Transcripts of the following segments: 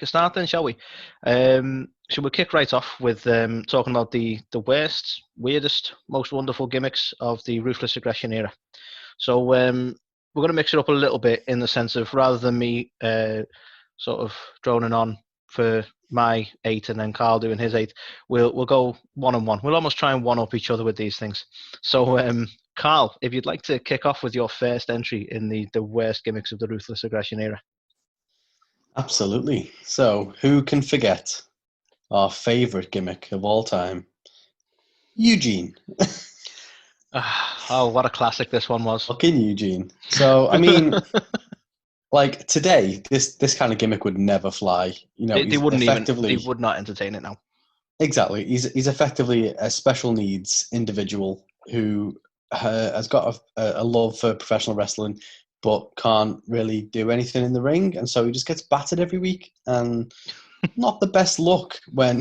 make a start then, shall we? Should we kick right off with talking about the worst, weirdest, most wonderful gimmicks of the Ruthless Aggression era? So we're going to mix it up a little bit in the sense of, rather than me sort of droning on for my 8 and then Carl doing his 8, we'll go one-on-one. We'll almost try and one-up each other with these things. So Carl, if you'd like to kick off with your first entry in the worst gimmicks of the Ruthless Aggression era. Absolutely. So, who can forget our favourite gimmick of all time? Eugene. Oh, what a classic this one was. Fucking Eugene. So, I mean, like, today, this kind of gimmick would never fly. You know, they would not entertain it now. Exactly. He's effectively a special needs individual who has got a love for professional wrestling, but can't really do anything in the ring, and so he just gets battered every week, and not the best look when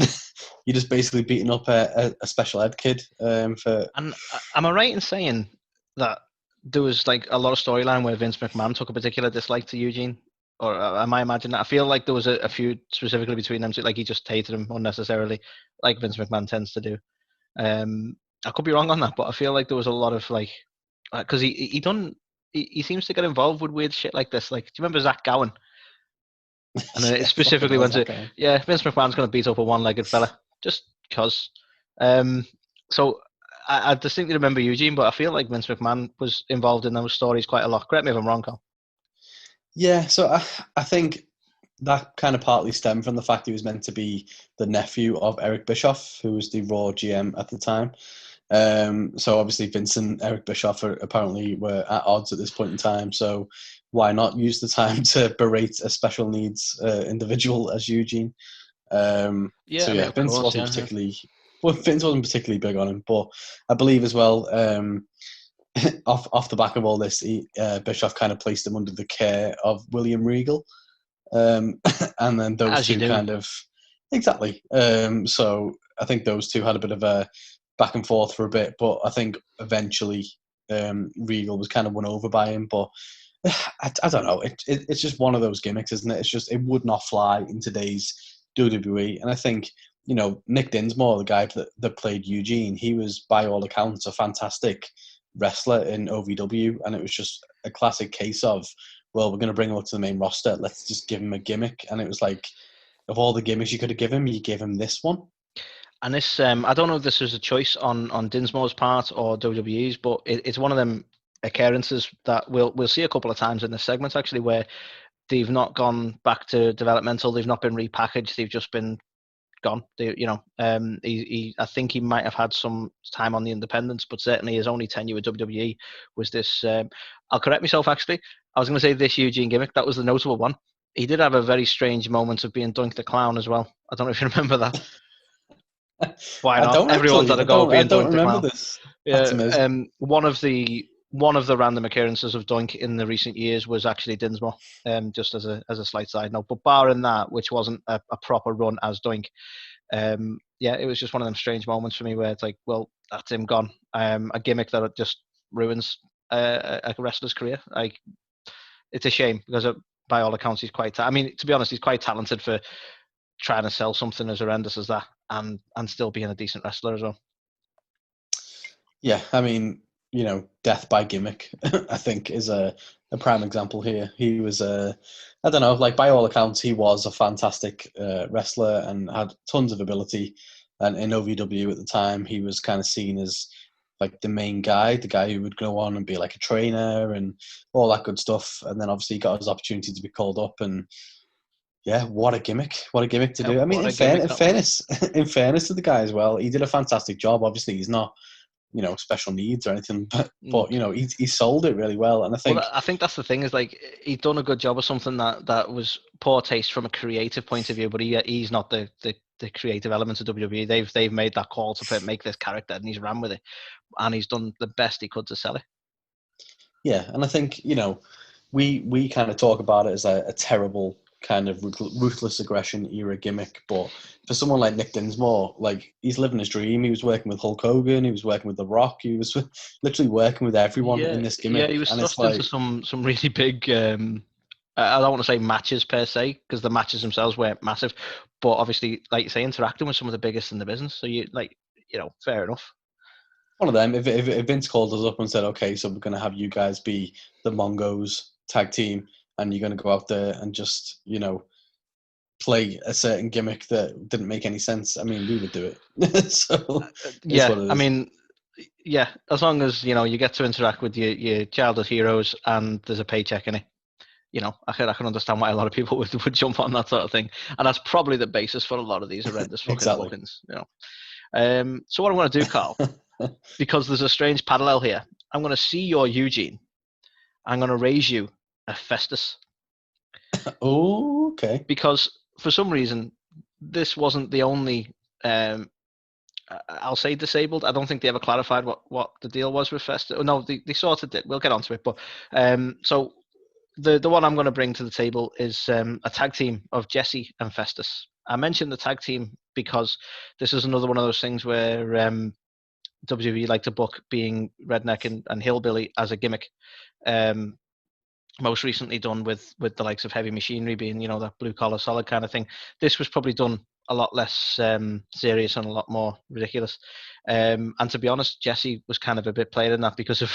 you're just basically beating up a special ed kid. For And am I right in saying that there was like a lot of storyline where Vince McMahon took a particular dislike to Eugene? Or am I imagining that? I feel like there was a feud specifically between them, like he just hated him unnecessarily, like Vince McMahon tends to do. I could be wrong on that, but I feel like there was a lot of like, because he seems to get involved with weird shit like this. Like, do you remember Zach Gowen? And then it specifically went to, Vince McMahon's going to beat up a one-legged fella just because. So I distinctly remember Eugene, but I feel like Vince McMahon was involved in those stories quite a lot. Correct me if I'm wrong, Carl. Yeah, so I think that kind of partly stemmed from the fact he was meant to be the nephew of Eric Bischoff, who was the Raw GM at the time. So obviously Vince and Eric Bischoff apparently were at odds at this point in time. So why not use the time to berate a special needs individual as Eugene? Vince wasn't particularly big on him, but I believe as well, off the back of all this, Bischoff kind of placed him under the care of William Regal, and then those two kind of exactly. So I think those two had a bit of a back and forth for a bit, but I think eventually Regal was kind of won over by him. But I don't know. It's just one of those gimmicks, isn't it? It's just, it would not fly in today's WWE. And I think, you know, Nick Dinsmore, the guy that played Eugene, he was by all accounts a fantastic wrestler in OVW, and it was just a classic case of, well, we're going to bring him up to the main roster, let's just give him a gimmick. And it was like, of all the gimmicks you could have given him, you gave him this one. And this, I don't know if this was a choice on Dinsmore's part or WWE's, but it's one of them occurrences that we'll see a couple of times in this segment, actually, where they've not gone back to developmental, they've not been repackaged, they've just been gone. I think he might have had some time on the independents, but certainly his only tenure with WWE was this. I'll correct myself, actually. I was going to say this Eugene gimmick. That was the notable one. He did have a very strange moment of being Dunk the Clown as well. I don't know if you remember that. Why not? Everyone's had a go being Dunk the Clown. This. Yeah, one of the random occurrences of Doink in the recent years was actually Dinsmore, just as a slight side note. But barring that, which wasn't a proper run as Doink, it was just one of them strange moments for me where it's like, well, that's him gone. A gimmick that just ruins a wrestler's career. Like, it's a shame because by all accounts he's quite. To be honest, he's quite talented for trying to sell something as horrendous as that and still being a decent wrestler as well. Yeah, I mean, you know, death by gimmick, I think, is a prime example here. He was I don't know, like, by all accounts, he was a fantastic wrestler and had tons of ability. And in OVW at the time, he was kind of seen as like the main guy, the guy who would go on and be like a trainer and all that good stuff. And then obviously he got his opportunity to be called up, and yeah, what a gimmick to do. I mean, in fairness to the guy as well, he did a fantastic job. Obviously, he's not, you know, special needs or anything, but you know, he sold it really well. And I think that's the thing, is like, he's done a good job of something that was poor taste from a creative point of view, but he's not the creative elements of WWE. They've made that call to make this character, and he's ran with it, and he's done the best he could to sell it. Yeah, and I think, you know, we kind of talk about it as a terrible kind of Ruthless Aggression era gimmick, but for someone like Nick Dinsmore, like, he's living his dream. He was working with Hulk Hogan, he was working with The Rock, he was literally working with everyone in this gimmick. Yeah, he was thrust into some really big I don't want to say matches per se, because the matches themselves weren't massive, but obviously, like you say, interacting with some of the biggest in the business. So fair enough. One of them. If Vince called us up and said, "Okay, so we're going to have you guys be the Mongos tag team, and you're going to go out there and just play a certain gimmick that didn't make any sense," I mean, we would do it. So it's what it is. I mean, yeah, as long as you get to interact with your childhood heroes and there's a paycheck in it, I can understand why a lot of people would jump on that sort of thing, and that's probably the basis for a lot of these horrendous fucking Exactly. bookings. So what I want to do, Carl, because there's a strange parallel here, I'm going to see your Eugene. I'm going to raise you a Festus. Oh, okay. Because for some reason, this wasn't the only. I'll say disabled. I don't think they ever clarified what the deal was with Festus. Oh, no, they sort of did. We'll get onto it, but so the one I'm going to bring to the table is a tag team of Jesse and Festus. I mentioned the tag team because this is another one of those things where WWE like to book being redneck and hillbilly as a gimmick. Most recently done with the likes of Heavy Machinery being, that blue collar solid kind of thing. This was probably done a lot less serious and a lot more ridiculous. And to be honest, Jesse was kind of a bit played in that because of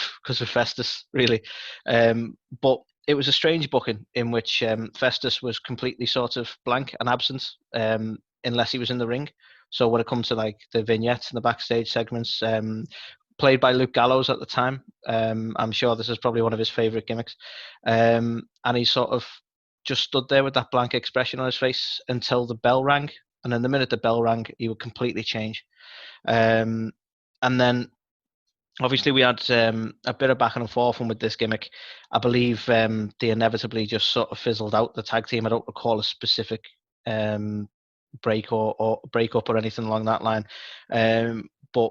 Festus, really. But it was a strange booking in which Festus was completely sort of blank and absent unless he was in the ring. So when it comes to like the vignettes and the backstage segments, played by Luke Gallows at the time. I'm sure this is probably one of his favourite gimmicks. And he sort of just stood there with that blank expression on his face until the bell rang. And then the minute the bell rang, he would completely change. And then obviously we had a bit of back and forth with this gimmick. I believe they inevitably just sort of fizzled out, the tag team. I don't recall a specific break or break up or anything along that line. But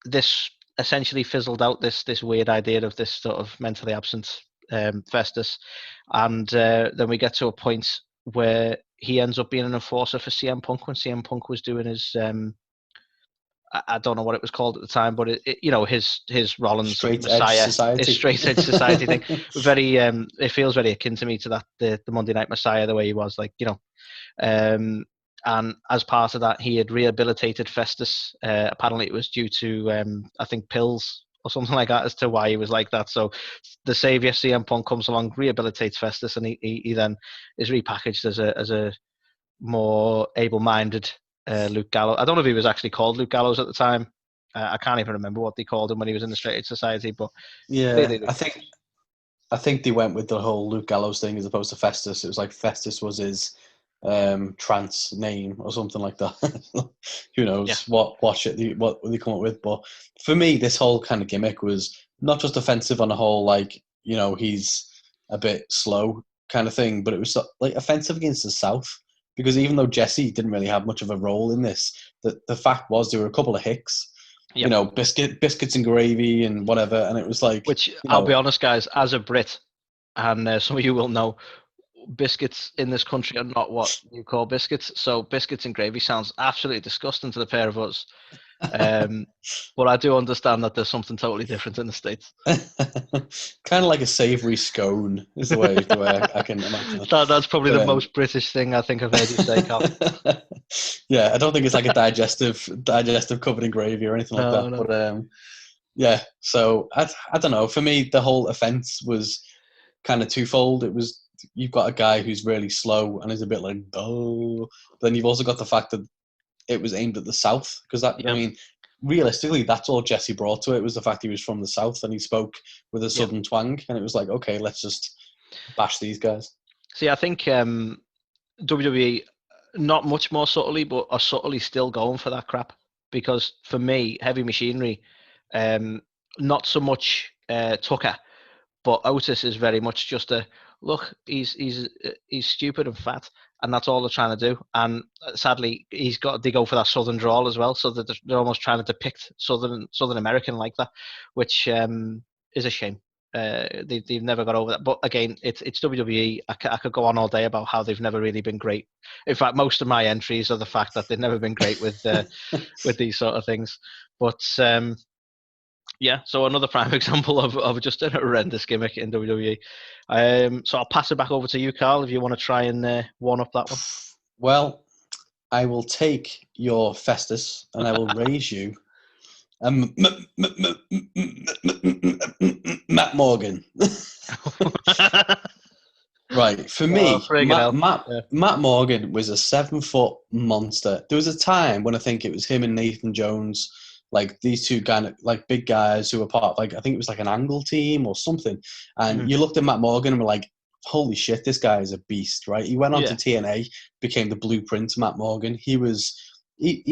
this essentially fizzled out, this weird idea of this sort of mentally absent Festus, and then we get to a point where he ends up being an enforcer for CM Punk when CM Punk was doing his I don't know what it was called at the time, but his Rollins Straight Messiah, Edge Society. his Straight Edge Society thing, very it feels very akin to me to that the Monday Night Messiah, the way he was, like, and as part of that, he had rehabilitated Festus. Apparently, it was due to, I think, pills or something like that as to why he was like that. So the savior, CM Punk, comes along, rehabilitates Festus, and he then is repackaged as a more able-minded Luke Gallows. I don't know if he was actually called Luke Gallows at the time. I can't even remember what they called him when he was in the Straight Edge Society. But yeah, I think they went with the whole Luke Gallows thing as opposed to Festus. It was like Festus was his trance name or something like that. Who knows what they come up with? But for me, this whole kind of gimmick was not just offensive on a whole, like, he's a bit slow kind of thing, but it was like offensive against the South, because even though Jesse didn't really have much of a role in this, the fact was there were a couple of hicks. Biscuits and gravy and whatever, and it was like, which I'll be honest, guys, as a Brit, and some of you will know, biscuits in this country are not what you call biscuits. So biscuits and gravy sounds absolutely disgusting to the pair of us. But I do understand that there's something totally different in the States. Kind of like a savoury scone is the way I can imagine it. That's probably the most British thing I think I've heard you say, Carl. Yeah, I don't think it's like a digestive covered in gravy or anything like that. No. But yeah, so I don't know. For me, the whole offence was kind of twofold. It was, you've got a guy who's really slow and is a bit like, oh. But then you've also got the fact that it was aimed at the South, because I mean, realistically, that's all Jesse brought to it, was the fact he was from the South and he spoke with a Southern twang, and it was like, okay, let's just bash these guys. See, I think WWE, not much more subtly, but are subtly still going for that crap, because for me, Heavy Machinery, not so much Tucker, but Otis is very much just a look. He's stupid and fat, and that's all they're trying to do. And sadly, they go for that Southern drawl as well, so that they're almost trying to depict Southern American like that, which is a shame. They've never got over that. But again, it's WWE. I could go on all day about how they've never really been great. In fact, most of my entries are the fact that they've never been great with with these sort of things. But Yeah, so another prime example of just an horrendous gimmick in WWE. So I'll pass it back over to you, Carl, if you want to try and one up that one. Well, I will take your Festus and I will raise you Matt Morgan. Right, for me, friggin' hell. Matt Morgan was a 7-foot monster. There was a time when I think it was him and Nathan Jones, like these two kind of like big guys who were part of, like, I think it was like an angle team or something. And you looked at Matt Morgan and were like, holy shit, this guy is a beast, right? He went on to TNA, became the blueprint. Matt Morgan. He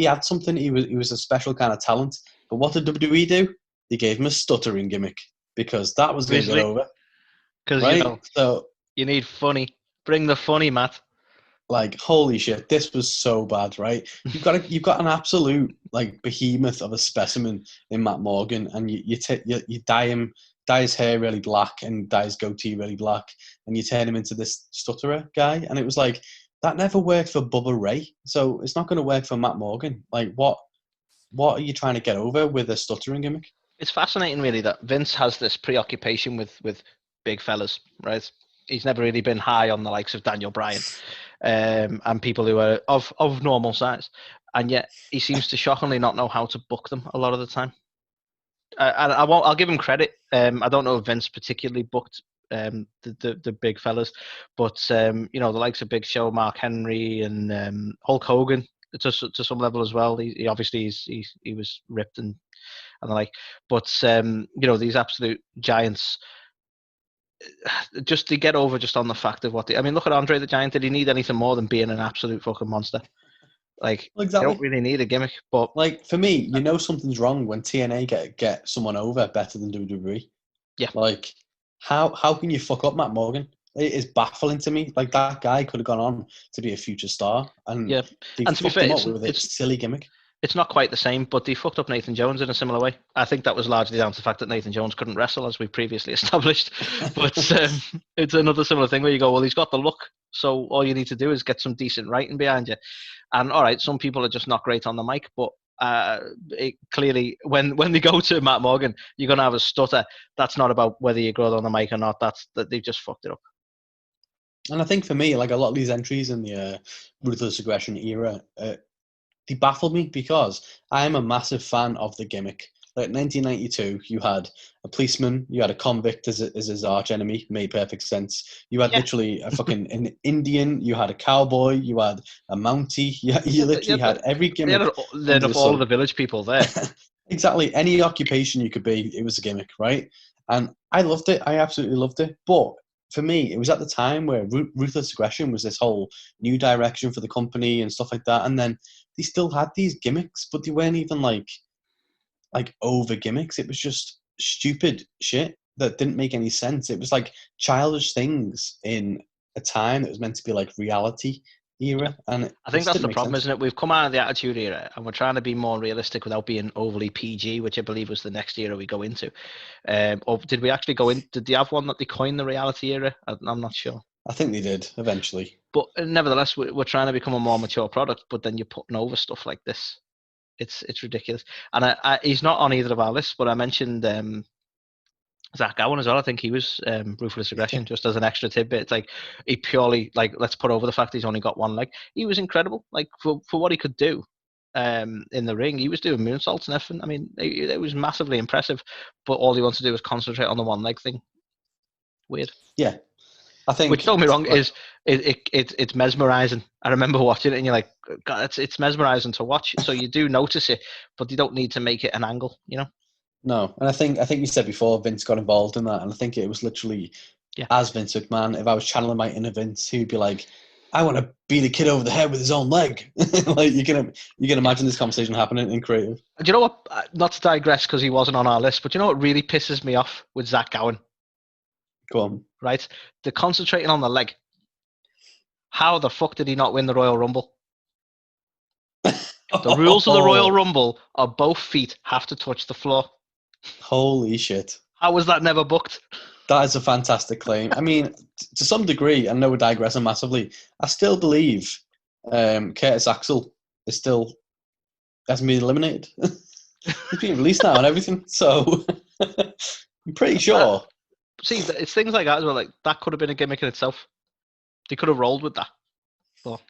had something. He was a special kind of talent. But what did WWE do? They gave him a stuttering gimmick because that was going to get over, Because right? So. You need funny. Bring the funny, Matt. Like, holy shit, this was so bad, right? You've got an absolute like behemoth of a specimen in Matt Morgan, and you dye his hair really black and dye his goatee really black, and you turn him into this stutterer guy, and it was like that never worked for Bubba Ray, so it's not going to work for Matt Morgan. Like, what are you trying to get over with a stuttering gimmick? It's fascinating, really, that Vince has this preoccupation with big fellas, right? He's never really been high on the likes of Daniel Bryan and people who are of normal size, and yet he seems to shockingly not know how to book them a lot of the time. I'll give him credit. I don't know if Vince particularly booked the big fellas, but the likes of Big Show, Mark Henry, and Hulk Hogan to some level as well. He obviously he was ripped and the like, but these absolute giants. Just to get over just on the fact of what look at Andre the Giant. Did he need anything more than being an absolute fucking monster? Like, exactly. You don't really need a gimmick. But like, for me, something's wrong when TNA get someone over better than WWE. Yeah. Like, how can you fuck up Matt Morgan? It is baffling to me. Like, that guy could have gone on to be a future star, and they fucked him up with a silly gimmick. It's not quite the same, but they fucked up Nathan Jones in a similar way. I think that was largely down to the fact that Nathan Jones couldn't wrestle, as we previously established. But it's another similar thing where you go, well, he's got the look, so all you need to do is get some decent writing behind you. And all right, some people are just not great on the mic, but clearly, when they go to Matt Morgan, you're going to have a stutter. That's not about whether you're good on the mic or not. That's that they've just fucked it up. And I think for me, like, a lot of these entries in the Ruthless Aggression era, they baffled me because I am a massive fan of the gimmick. Like, 1992, you had a policeman, you had a convict as his arch enemy, made perfect sense. You had literally a fucking an Indian, you had a cowboy, you had a Mountie, you literally had every gimmick. They had all of the village people there. Exactly, any occupation you could be, it was a gimmick, right? And I loved it. I absolutely loved it. But for me, it was at the time where Ruthless Aggression was this whole new direction for the company and stuff like that. And then they still had these gimmicks, but they weren't even like over gimmicks. It was just stupid shit that didn't make any sense. It was like childish things in a time that was meant to be like reality era. And I think that's the problem, isn't it? We've come out of the Attitude Era and we're trying to be more realistic without being overly PG, which I believe was the next era we go into. Or did we actually go in? Did they have one that they coined the reality era? I'm not sure. I think they did eventually. But nevertheless, we're trying to become a more mature product, but then you're putting over stuff like this. It's ridiculous. And he's not on either of our lists, but I mentioned Zach Gowen as well. I think he was Ruthless Aggression, just as an extra tidbit. It's like he purely, like, let's put over the fact he's only got one leg. He was incredible, like, for what he could do in the ring. He was doing moonsaults and everything. I mean, it was massively impressive, but all he wants to do is concentrate on the one leg thing. Weird. Yeah. I think, which, don't get me wrong, is it's mesmerizing. I remember watching it, and you're like, God, it's mesmerizing to watch. So you do notice it, but you don't need to make it an angle, you know. No, and I think you said before Vince got involved in that, and I think it was literally as Vince McMahon. If I was channeling my inner Vince, he'd be like, "I want to beat a kid over the head with his own leg." Like, you can imagine this conversation happening in creative. Do you know what? Not to digress because he wasn't on our list, but you know what really pisses me off with Zach Gowen? Go on. Right, the concentrating on the leg. How the fuck did he not win the Royal Rumble? The rules of the Royal Rumble are both feet have to touch the floor. Holy shit. How was that never booked? That is a fantastic claim. I mean, to some degree, I know we're digressing massively, I still believe Curtis Axel hasn't been eliminated. It's been released now and everything. So I'm pretty sure. See, it's things like that as well. Like that could have been a gimmick in itself. They could have rolled with that. But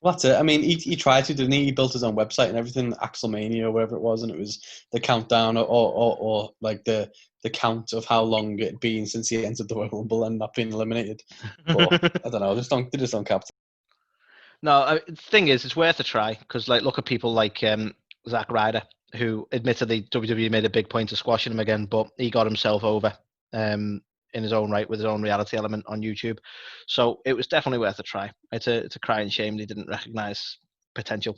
Well, that's it. I mean, he tried to, didn't he? He built his own website and everything, Axelmania or whatever it was, and it was the countdown or like the count of how long it'd been since he entered the Royal Rumble and not being eliminated. But I don't know. They just don't capitalize. no, the thing is, it's worth a try because, like, look at people like Zack Ryder, who admittedly WWE made a big point of squashing him again, but he got himself over in his own right with his own reality element on YouTube. So it was definitely worth a try. It's a crying shame they didn't recognize potential.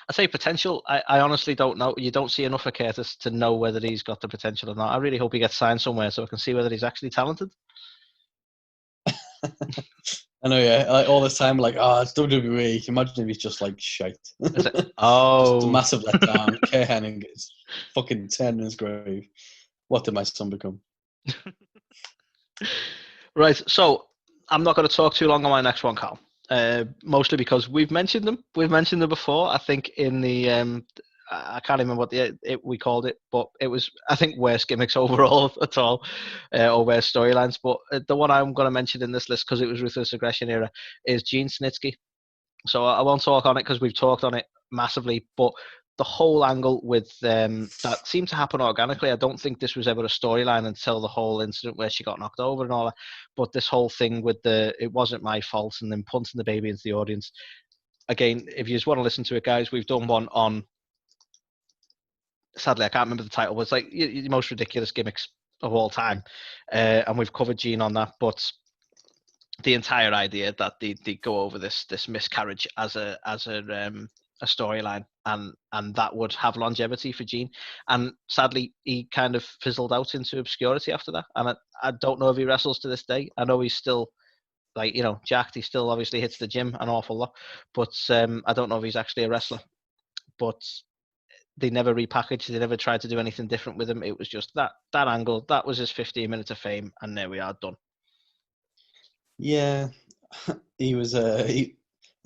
I say potential. I honestly don't know. You don't see enough of Curtis to know whether he's got the potential or not. I really hope he gets signed somewhere so I can see whether he's actually talented. I know, yeah. Like all this time, like, oh, it's WWE. Imagine if he's just like shite. It's like, Just a oh, massive letdown. Kay Hennig is fucking turning his grave. What did my son become? right. So I'm not going to talk too long on my next one, Carl. Mostly because we've mentioned them. We've mentioned them before. I think in the I can't remember what we called it, but it was, I think, worst gimmicks overall at all, or worst storylines. But the one I'm going to mention in this list because it was Ruthless Aggression era is Gene Snitsky. So I won't talk on it because we've talked on it massively, but the whole angle with that seemed to happen organically. I don't think this was ever a storyline until the whole incident where she got knocked over and all that. But this whole thing with it wasn't my fault and then punting the baby into the audience. Again, if you just want to listen to it, guys, we've done one on, sadly, I can't remember the title, but it's like the most ridiculous gimmicks of all time. And we've covered Gene on that, but the entire idea that they go over this miscarriage as a storyline and that would have longevity for Gene, and sadly he kind of fizzled out into obscurity after that, and I don't know if he wrestles to this day. I know he's still, like, you know, jacked. He still obviously hits the gym an awful lot, but I don't know if he's actually a wrestler. But they never repackaged, they never tried to do anything different with him. It was just that angle, that was his 15 minutes of fame, and there we are, done. Yeah, he was.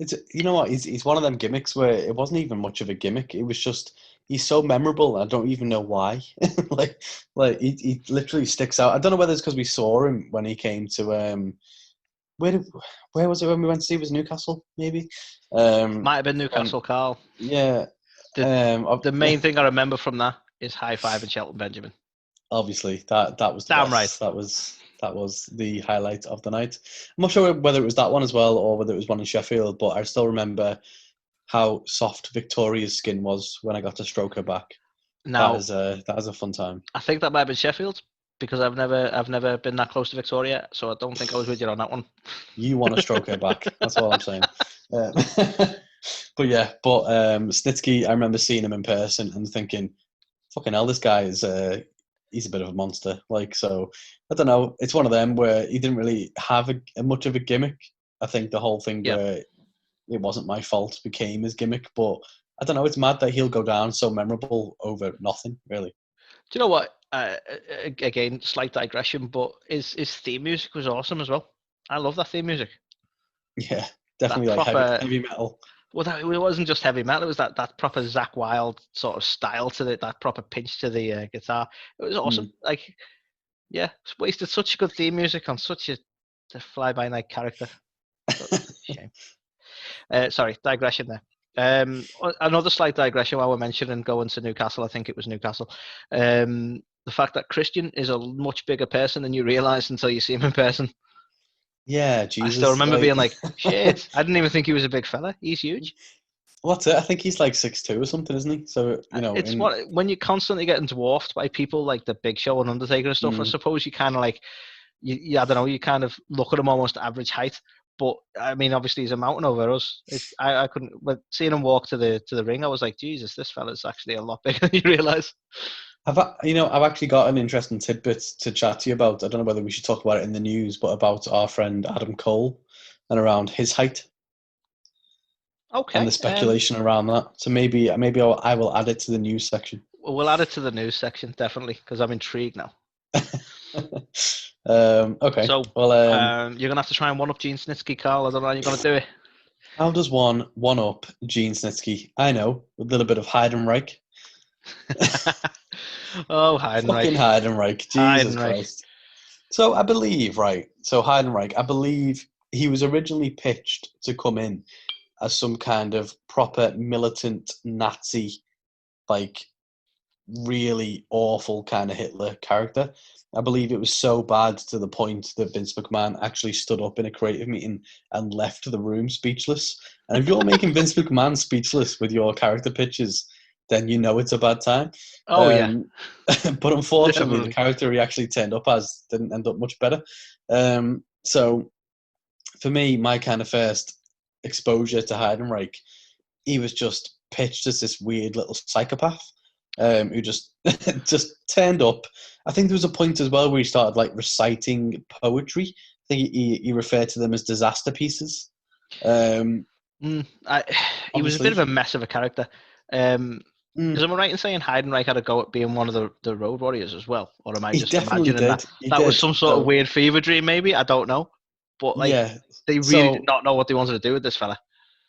It's, you know what? He's one of them gimmicks where it wasn't even much of a gimmick. It was just he's so memorable. I don't even know why. like he literally sticks out. I don't know whether it's because we saw him when he came to where was it when we went to see? It was Newcastle, maybe. Might have been Newcastle, Carl. Yeah. The main thing I remember from that is high five and Shelton Benjamin. Obviously, that was the damn best. right. That was the highlight of the night. I'm not sure whether it was that one as well or whether it was one in Sheffield, but I still remember how soft Victoria's skin was when I got to stroke her back. Now, that was a fun time. I think that might have been Sheffield because I've never been that close to Victoria, so I don't think I was with you on that one. You want to stroke her back? That's all I'm saying. But Snitsky, I remember seeing him in person and thinking, "Fucking hell, this guy is he's a bit of a monster." Like, so I don't know. It's one of them where he didn't really have a much of a gimmick. I think the whole thing where it wasn't my fault became his gimmick, but I don't know. It's mad that he'll go down so memorable over nothing, really. Do you know what? Again, slight digression, but his theme music was awesome as well. I love that theme music. Yeah, definitely that like proper, heavy metal. Well, it wasn't just heavy metal. It was that proper Zakk Wylde sort of style to it, that proper pinch to the guitar. It was awesome. Like, yeah, wasted such good theme music on such a fly-by-night character. Shame. Sorry, digression there. Another slight digression while we're mentioning going to Newcastle. I think it was Newcastle. The fact that Christian is a much bigger person than you realise until you see him in person. Yeah, Jesus. I still remember being like, shit, I didn't even think he was a big fella. He's huge. What's it? I think he's like 6'2" or something, isn't he? So, you know, it's when you're constantly getting dwarfed by people like the Big Show and Undertaker and stuff. I suppose you kind of like, I don't know, you kind of look at him almost average height. But I mean, obviously, he's a mountain over us. I couldn't. But seeing him walk to the ring, I was like, Jesus, this fella's actually a lot bigger than you realise. I've actually got an interesting tidbit to chat to you about. I don't know whether we should talk about it in the news, but about our friend Adam Cole and around his height. Okay. And the speculation around that. So maybe I will add it to the news section. We'll add it to the news section, definitely, because I'm intrigued now. Okay. So, you're gonna have to try and one up Gene Snitsky, Carl. I don't know how you're gonna do it. How does one up Gene Snitsky? I know, a little bit of hide and reich. Oh, Heidenreich. Fucking Heidenreich. Jesus Heidenreich. Christ. So I believe, right? So Heidenreich, I believe he was originally pitched to come in as some kind of proper militant Nazi, like really awful kind of Hitler character. I believe it was so bad to the point that Vince McMahon actually stood up in a creative meeting and left the room speechless. And if you're making Vince McMahon speechless with your character pitches, then you know it's a bad time. Oh, yeah. But unfortunately, the Definitely. character he actually turned up as didn't end up much better. So for me, my kind of first exposure to Heidenreich, he was just pitched as this weird little psychopath who just just turned up. I think there was a point as well where he started like reciting poetry. I think he referred to them as disaster pieces. He was a bit of a mess of a character. Is am I right in saying Heidenreich had a go at being one of the Road Warriors as well? Or am I just imagining that? That was some sort of weird fever dream, maybe? I don't know. But like, they really did not know what they wanted to do with this fella.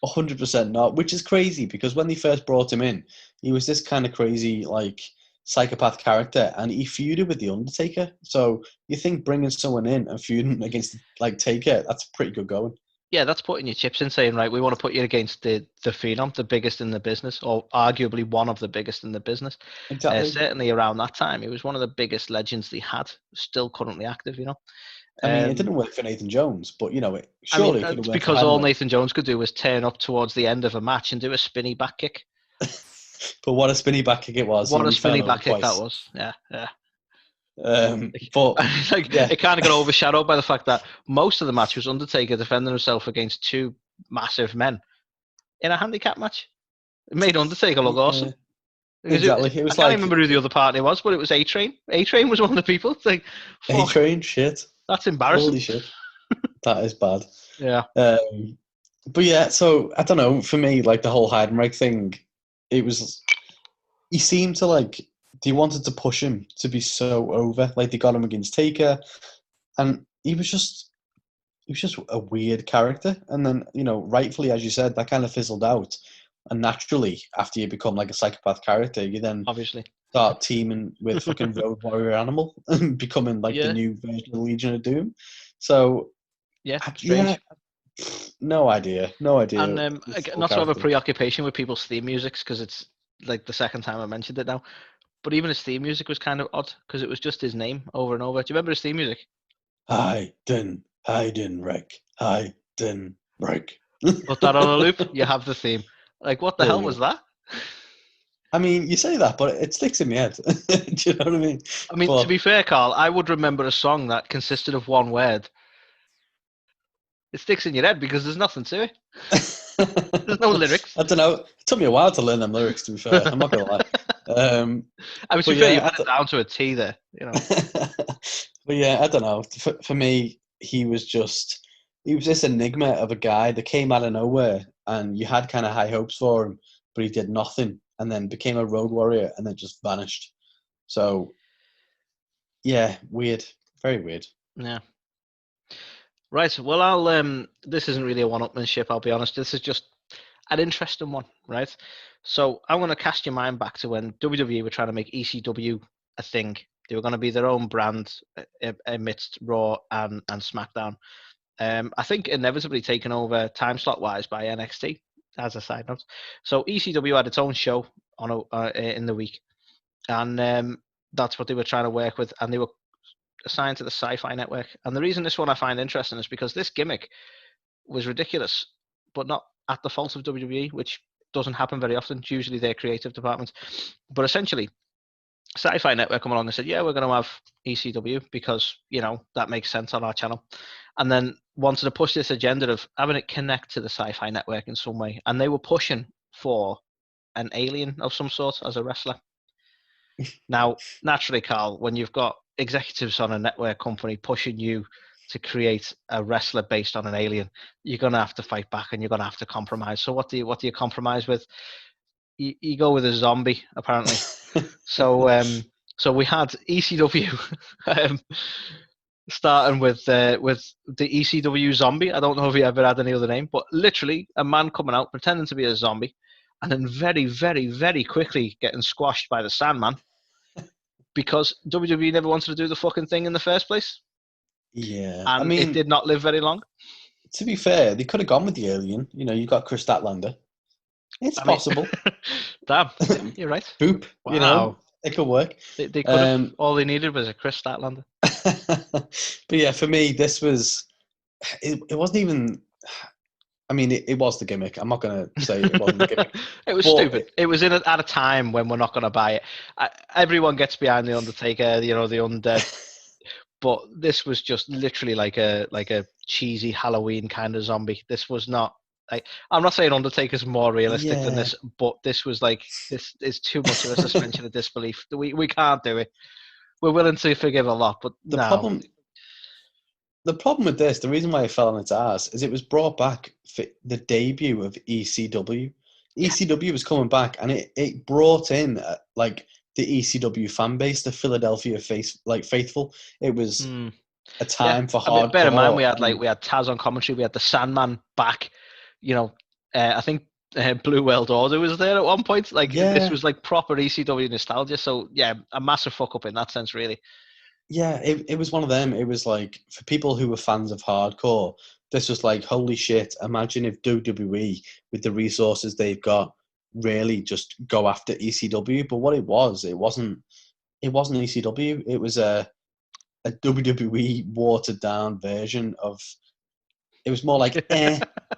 100% not, which is crazy because when they first brought him in, he was this kind of crazy, like, psychopath character, and he feuded with The Undertaker. So you think bringing someone in and feuding against, like, Taker, that's pretty good going. Yeah, that's putting your chips in, saying, right, we want to put you against the Phenom, the biggest in the business, or arguably one of the biggest in the business. Exactly. Certainly around that time, he was one of the biggest legends they had, still currently active, you know. I mean, it didn't work for Nathan Jones, but, you know, it could have worked for because all Nathan Jones could do was turn up towards the end of a match and do a spinny back kick. But what a spinny back kick it was. What a spinny back kick that was. Yeah, yeah. But it kind of got overshadowed by the fact that most of the match was Undertaker defending himself against two massive men in a handicap match. It made Undertaker look awesome. Exactly. I can't remember who the other partner was, but it was A-Train. A-Train was one of the people. It's like, A-Train, shit. That's embarrassing. Holy shit. That is bad. Yeah. But yeah, so I don't know. For me, like the whole Heidenreich thing, he seemed to like, they wanted to push him to be so over. Like they got him against Taker, and he was just a weird character. And then, you know, rightfully, as you said, that kind of fizzled out. And naturally, after you become like a psychopath character, you then obviously start teaming with fucking Road Warrior Animal and becoming like the new version of Legion of Doom. So strange. No idea. And not to have a preoccupation with people's theme musics, because it's like the second time I mentioned it now. But even his theme music was kind of odd because it was just his name over and over. Do you remember his theme music? Heidenreich. Put that on a loop. You have the theme. Like, what the hell was that? I mean, you say that, but it sticks in my head. Do you know what I mean? I mean, to be fair, Carl, I would remember a song that consisted of one word. It sticks in your head because there's nothing to it. There's no lyrics. I don't know. It took me a while to learn them lyrics, to be fair. I'm not going to lie. I was fair, you went down to a T there, you know. But yeah, I don't know. For me, he was this enigma of a guy that came out of nowhere, and you had kind of high hopes for him, but he did nothing, and then became a Road Warrior, and then just vanished. So, yeah, weird, very weird. Yeah. Right. Well, this isn't really a one-upmanship, I'll be honest. This is just an interesting one, right? So I'm going to cast your mind back to when WWE were trying to make ECW a thing. They were going to be their own brand amidst Raw and SmackDown. I think inevitably taken over time slot wise by NXT, as a side note. So ECW had its own show on in the week, and that's what they were trying to work with, and they were assigned to the Sci-Fi Network. And the reason this one I find interesting is because this gimmick was ridiculous, but not at the fault of WWE, which doesn't happen very often. It's usually their creative department. But essentially, Sci-Fi Network come along and said, yeah, we're going to have ECW because, you know, that makes sense on our channel. And then wanted to push this agenda of having it connect to the Sci-Fi Network in some way. And they were pushing for an alien of some sort as a wrestler. Now, naturally, Carl, when you've got executives on a network company pushing you to create a wrestler based on an alien, you're going to have to fight back and you're going to have to compromise. So what do you compromise with? You go with a zombie, apparently. So we had ECW starting with the ECW zombie. I don't know if he ever had any other name, but literally a man coming out pretending to be a zombie and then very, very, very quickly getting squashed by the Sandman because WWE never wanted to do the fucking thing in the first place. Yeah, I And it mean, did not live very long. to be fair, they could have gone with the alien. You know, you got Chris Statlander. It's I mean, possible. damn, you're right. Boop. You know, Wow. it could work. They could have, all they needed was a Chris Statlander. But yeah, for me, this was, it wasn't even, I mean, it was the gimmick. I'm not going to say it wasn't the gimmick. It was But stupid. It was at a time when we're not going to buy it. Everyone gets behind the Undertaker, the undead, but this was just literally like a cheesy Halloween kind of zombie. This was not like, I'm not saying Undertaker's more realistic than yeah, this, but this was like, this is too much of a suspension of disbelief. We can't do it. We're willing to forgive a lot, but the no. problem with this, the reason why it fell on its ass, is it was brought back for the debut of ECW. ECW was coming back, and it brought in like the ECW fan base, the Philadelphia faithful. It was a time for I mean, bear in mind hardcore. we had Taz on commentary, we had the Sandman back. I think Blue World Order was there at one point. Like this was like proper ECW nostalgia. So yeah, a massive fuck up in that sense, really. Yeah, it was one of them. It was like, for people who were fans of hardcore, this was like, holy shit, imagine if WWE, with the resources they've got, really just go after ECW. But what it wasn't ECW. It was a WWE watered down version of, it was more like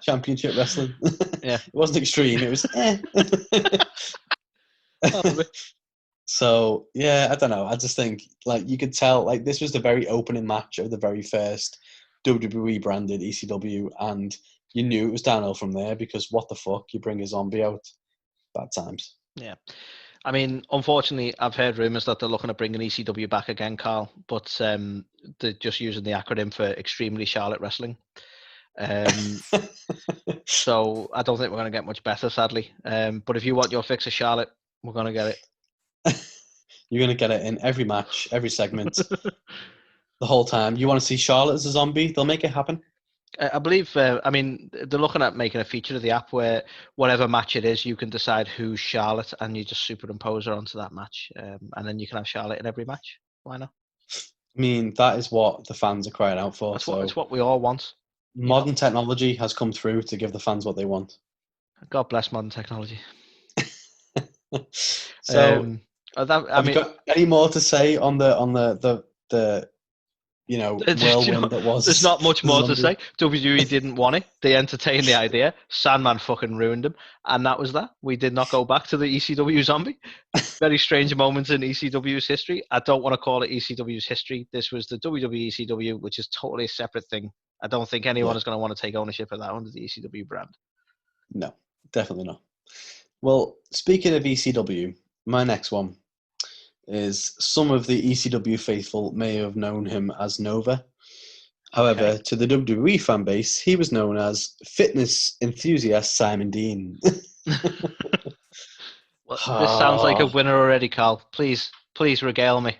championship wrestling. Yeah. It wasn't extreme, it was So yeah, I don't know. I just think, like, you could tell, like, this was the very opening match of the very first WWE branded ECW, and you knew it was downhill from there, because what the fuck, you bring a zombie out? Bad times. Yeah. I mean, unfortunately, I've heard rumours that they're looking at bringing ECW back again, Carl, but they're just using the acronym for Extremely Charlotte Wrestling. So I don't think we're going to get much better, sadly. But if you want your fix of Charlotte, we're going to get it. You're going to get it in every match, every segment, the whole time. You want to see Charlotte as a zombie? They'll make it happen. I believe, I mean, they're looking at making a feature of the app where whatever match it is, you can decide who's Charlotte and you just superimpose her onto that match. And then you can have Charlotte in every match. Why not? I mean, that is what the fans are crying out for. It's what we all want. Modern technology has come through to give the fans what they want. God bless modern technology. So, have you got any more to say on the whirlwind that was? There's not much more to say. WWE didn't want it. They entertained the idea. Sandman fucking ruined them, and that was that. We did not go back to the ECW zombie. Very strange moments in ECW's history. I don't want to call it ECW's history. This was the WWE ECW, which is totally a separate thing. I don't think anyone is going to want to take ownership of that under the ECW brand. No, definitely not. Well, speaking of ECW, my next one is, some of the ECW faithful may have known him as Nova. However, to the WWE fan base, he was known as fitness enthusiast Simon Dean. Well, this sounds like a winner already, Carl. Please regale me.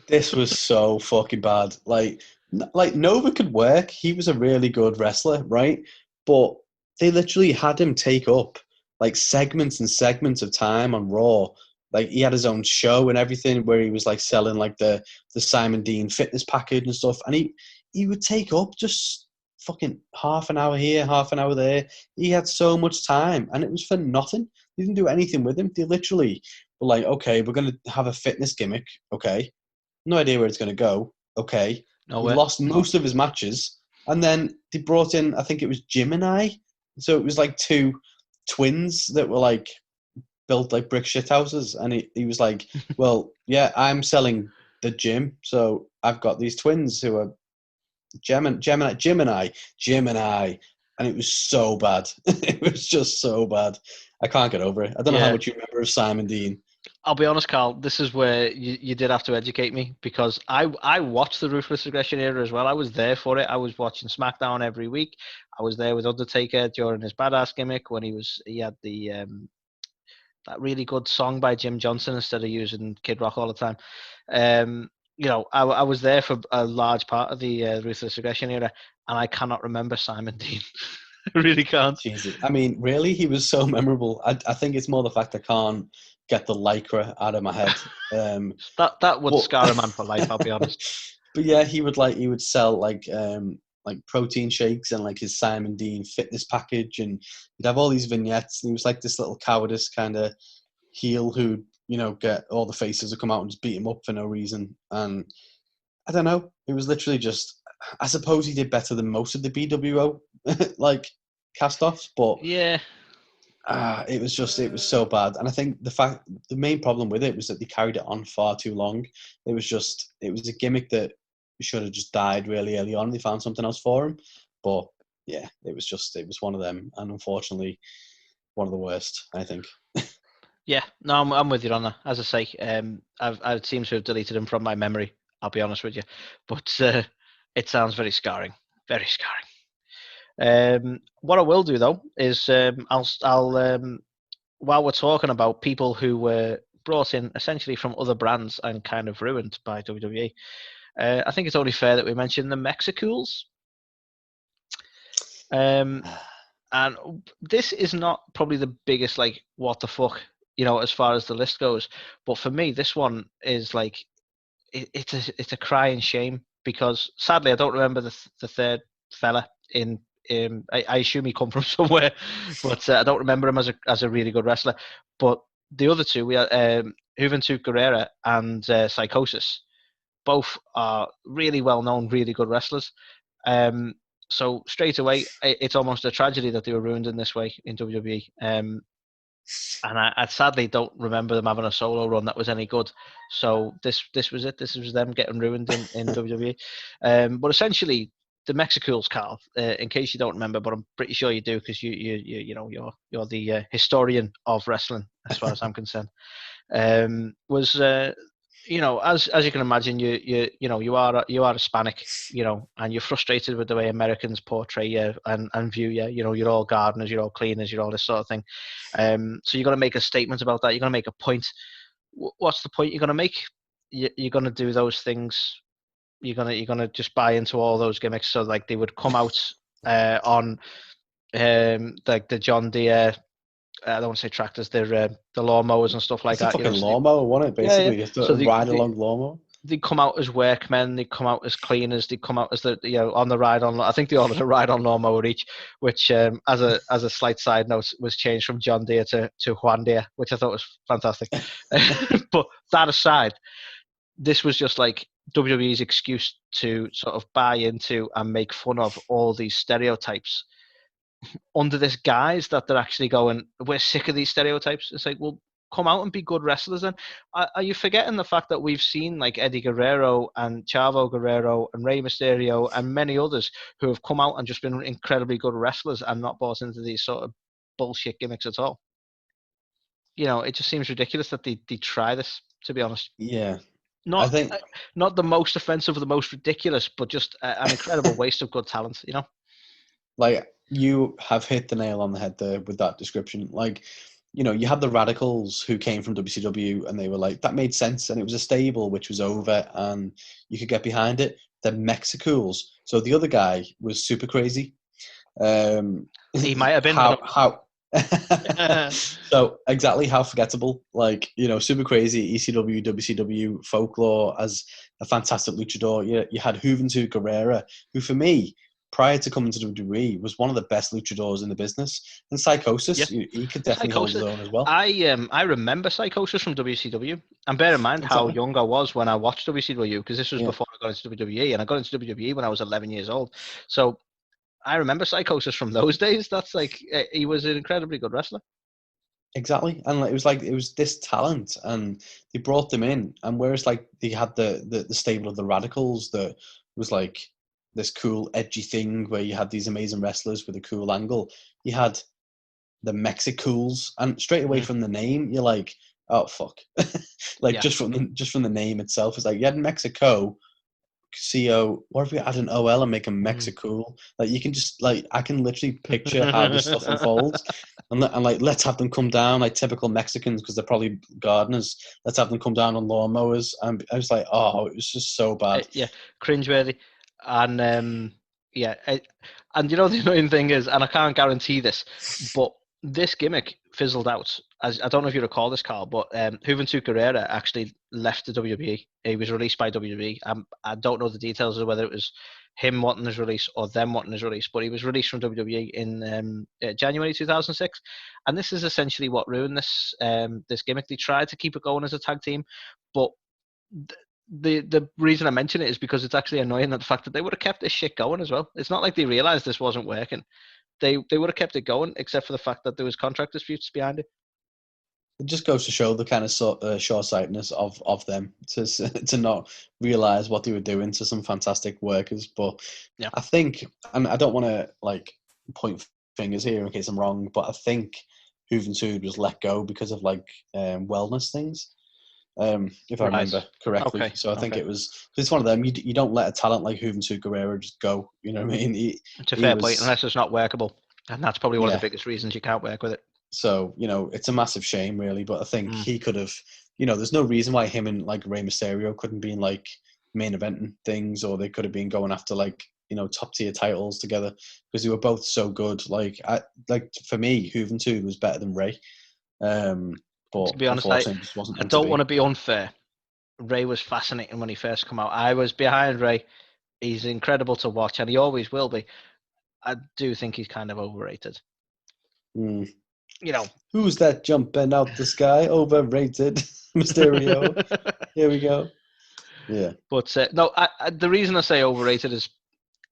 This was so fucking bad. Like Nova could work. He was a really good wrestler, right? But they literally had him take up like segments and segments of time on Raw. Like, he had his own show and everything, where he was like selling like the Simon Dean fitness package and stuff. And he would take up just fucking half an hour here, half an hour there. He had so much time, and it was for nothing. They didn't do anything with him. They literally were like, okay, we're going to have a fitness gimmick. Okay. No idea where it's going to go. Okay. Nowhere. He lost most of his matches. And then they brought in, I think it was Gemini. So it was like two twins that were like built like brick shit houses. And he was like, well, yeah, I'm selling the gym. So I've got these twins who are Gemini. And it was so bad. It was just so bad. I can't get over it. I don't know how much you remember of Simon Dean. I'll be honest, Carl, this is where you did have to educate me, because I watched the Ruthless Aggression era as well. I was there for it. I was watching Smackdown every week. I was there with Undertaker during his badass gimmick when he had the that really good song by Jim Johnson instead of using Kid Rock all the time. I was there for a large part of the Ruthless Aggression era, and I cannot remember Simon Dean. I really can't. Jesus. I mean, really, he was so memorable. I think it's more the fact I can't get the lycra out of my head. That would But scar a man for life. I'll be honest. but yeah, he would sell like protein shakes and like his Simon Dean fitness package, and he'd have all these vignettes. And he was like this little cowardice kind of heel who get all the faces to come out and just beat him up for no reason. And I don't know, it was literally just. I suppose he did better than most of the BWO like cast-offs, but Yeah. it was so bad. And I think the main problem with it was that they carried it on far too long. It was a gimmick that should have just died really early on. They found something else for him, but yeah, it was one of them, and unfortunately, one of the worst, I think. Yeah, no, I'm with you on that. As I say, I seem to have deleted him from my memory. I'll be honest with you, but it sounds very scarring, very scarring. What I will do though is I'll while we're talking about people who were brought in essentially from other brands and kind of ruined by WWE, I think it's only fair that we mention the Mexicools. And this is not probably the biggest like what the fuck as far as the list goes, but for me this one is like it's a crying shame because sadly I don't remember the third fella in. I assume he come from somewhere, but I don't remember him as a really good wrestler. But the other two, we are Juventud Guerrera and Psychosis. Both are really well known, really good wrestlers. So straight away, it's almost a tragedy that they were ruined in this way in WWE. And I sadly don't remember them having a solo run that was any good. So this was it. This was them getting ruined in WWE. But essentially, the Mexicools, Carl. In case you don't remember, but I'm pretty sure you do because you're the historian of wrestling as far as I'm concerned. Was as you can imagine, you are Hispanic, and you're frustrated with the way Americans portray you and view you. You're all gardeners, you're all cleaners, you're all this sort of thing. So you're going to make a statement about that. You're going to make a point. What's the point you're going to make? You're going to do those things. You're gonna just buy into all those gimmicks. So like they would come out on like the John Deere. I don't want to say tractors. They're the lawnmowers and stuff like It's a that. fucking lawnmower, wasn't it? Yeah, yeah. Basically, just a ride along lawnmower. They come out as workmen. They come out as cleaners. They come out as on the ride on. I think they all had a ride on lawnmower each, which as a slight side note was changed from John Deere to Juan Deere, which I thought was fantastic. But that aside, this was just like WWE's excuse to sort of buy into and make fun of all these stereotypes under this guise that they're actually going, we're sick of these stereotypes. It's like, well, come out and be good wrestlers then. Are you forgetting the fact that we've seen like Eddie Guerrero and Chavo Guerrero and Rey Mysterio and many others who have come out and just been incredibly good wrestlers and not bought into these sort of bullshit gimmicks at all? It just seems ridiculous that they try this, to be honest. Yeah. Not I think not the most offensive or the most ridiculous, but just an incredible waste of good talent, Like, you have hit the nail on the head there with that description. Like, you had the Radicals who came from WCW and they were like, that made sense. And it was a stable which was over and you could get behind it. The Mexicools. So the other guy was super crazy. He might have been. How so exactly how forgettable, like, super crazy ECW, WCW folklore as a fantastic luchador. You had Juventud Guerrera, who for me, prior to coming to WWE, was one of the best luchadors in the business. And Psychosis, Yeah. he could definitely hold his own as well. I remember Psychosis from WCW, and bear in mind how young I was when I watched WCW, because this was before I got into WWE, and I got into WWE when I was 11 years old. So I remember Psychosis from those days. That's like, he was an incredibly good wrestler. Exactly, and it was this talent, and they brought them in. And whereas like they had the stable of the Radicals that was like this cool edgy thing where you had these amazing wrestlers with a cool angle, you had the Mexicools, and straight away from the name, you're like, oh fuck, just from the name itself, it's like you had Mexico. CO, what if we add an OL and make a Mexicool? Like, you can just I can literally picture how this stuff unfolds, and like, let's have them come down like typical Mexicans because they're probably gardeners. Let's have them come down on lawnmowers, and I was like, oh, it was just so bad. Yeah, cringeworthy, and Yeah, and you know the annoying thing is, and I can't guarantee this, but this gimmick fizzled out. As I don't know if you recall this, Carl, but Juventud Guerrera actually left the WWE. He was released by WWE. I don't know the details of whether it was him wanting his release or them wanting his release, but he was released from WWE in January 2006. And this is essentially what ruined this gimmick. They tried to keep it going as a tag team, but the reason I mention it is because it's actually annoying that the fact that they would have kept this shit going as well. It's not like they realized this wasn't working. They would have kept it going, except for the fact that there was contract disputes behind it. It just goes to show the kind of short-sightedness of them to not realize what they were doing to some fantastic workers. But Yeah. I think, and I don't want to like point fingers here in case I'm wrong, but I think Juventud was let go because of like wellness things. If I remember correctly. Okay. So I think it's one of them. You don't let a talent like Juventud Guerrero just go. You know what I mean? It's a fair point, unless it's not workable, and that's probably one of the biggest reasons you can't work with it. So it's a massive shame, really. But I think he could have. There's no reason why him and like Rey Mysterio couldn't be in like main eventing things, or they could have been going after like top tier titles together because they were both so good. Like for me, Juventud was better than Rey. But to be honest, I don't want to be unfair. Rey was fascinating when he first came out. I was behind Rey. He's incredible to watch, and he always will be. I do think he's kind of overrated. Who's that jumping out the sky? Overrated. Mysterio. Here we go. Yeah. But no, the reason I say overrated is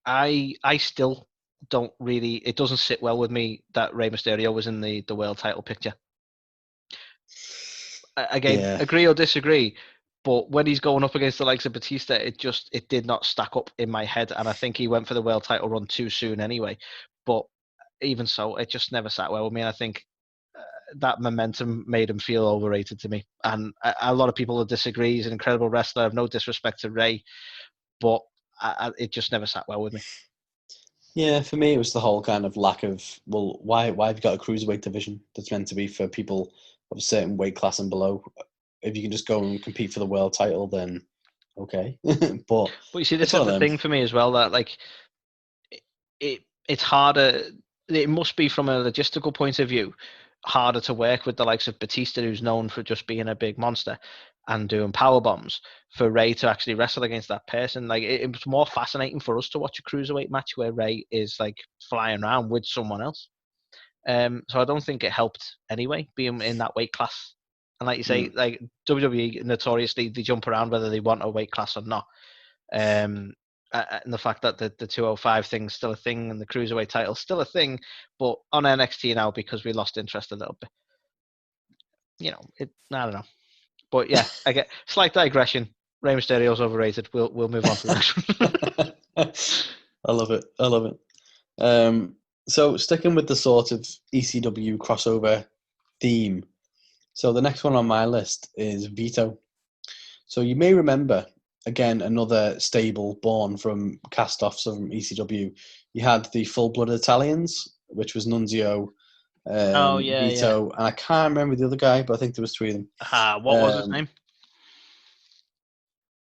I still don't really. It doesn't sit well with me that Rey Mysterio was in the world title picture. Again, agree or disagree, but when he's going up against the likes of Batista, it did not stack up in my head, and I think he went for the world title run too soon anyway. But even so, it just never sat well with me, and I think that momentum made him feel overrated to me. And a lot of people will disagree. He's an incredible wrestler. I have no disrespect to Rey, but it just never sat well with me. Yeah, for me, it was the whole kind of lack of, well, why have you got a cruiserweight division that's meant to be for people of a certain weight class and below? If you can just go and compete for the world title, then okay. but you see, this is the thing for me as well, that like it's harder. It must be, from a logistical point of view, harder to work with the likes of Batista, who's known for just being a big monster and doing power bombs, for Rey to actually wrestle against that person. Like it was more fascinating for us to watch a cruiserweight match where Rey is like flying around with someone else. So I don't think it helped anyway, being in that weight class. And like you say, like WWE notoriously, they jump around whether they want a weight class or not. And the fact that the 205 thing's still a thing and the cruiserweight title's still a thing, but on NXT now, because we lost interest a little bit. I don't know. But yeah, I get slight digression. Rey Mysterio's overrated. We'll move on to the next one. I love it. So sticking with the sort of ECW crossover theme. So the next one on my list is Vito. So you may remember, again, another stable born from cast-offs from ECW. You had the full-blooded Italians, which was Nunzio, Vito, and I can't remember the other guy, but I think there was three of them. What was his name?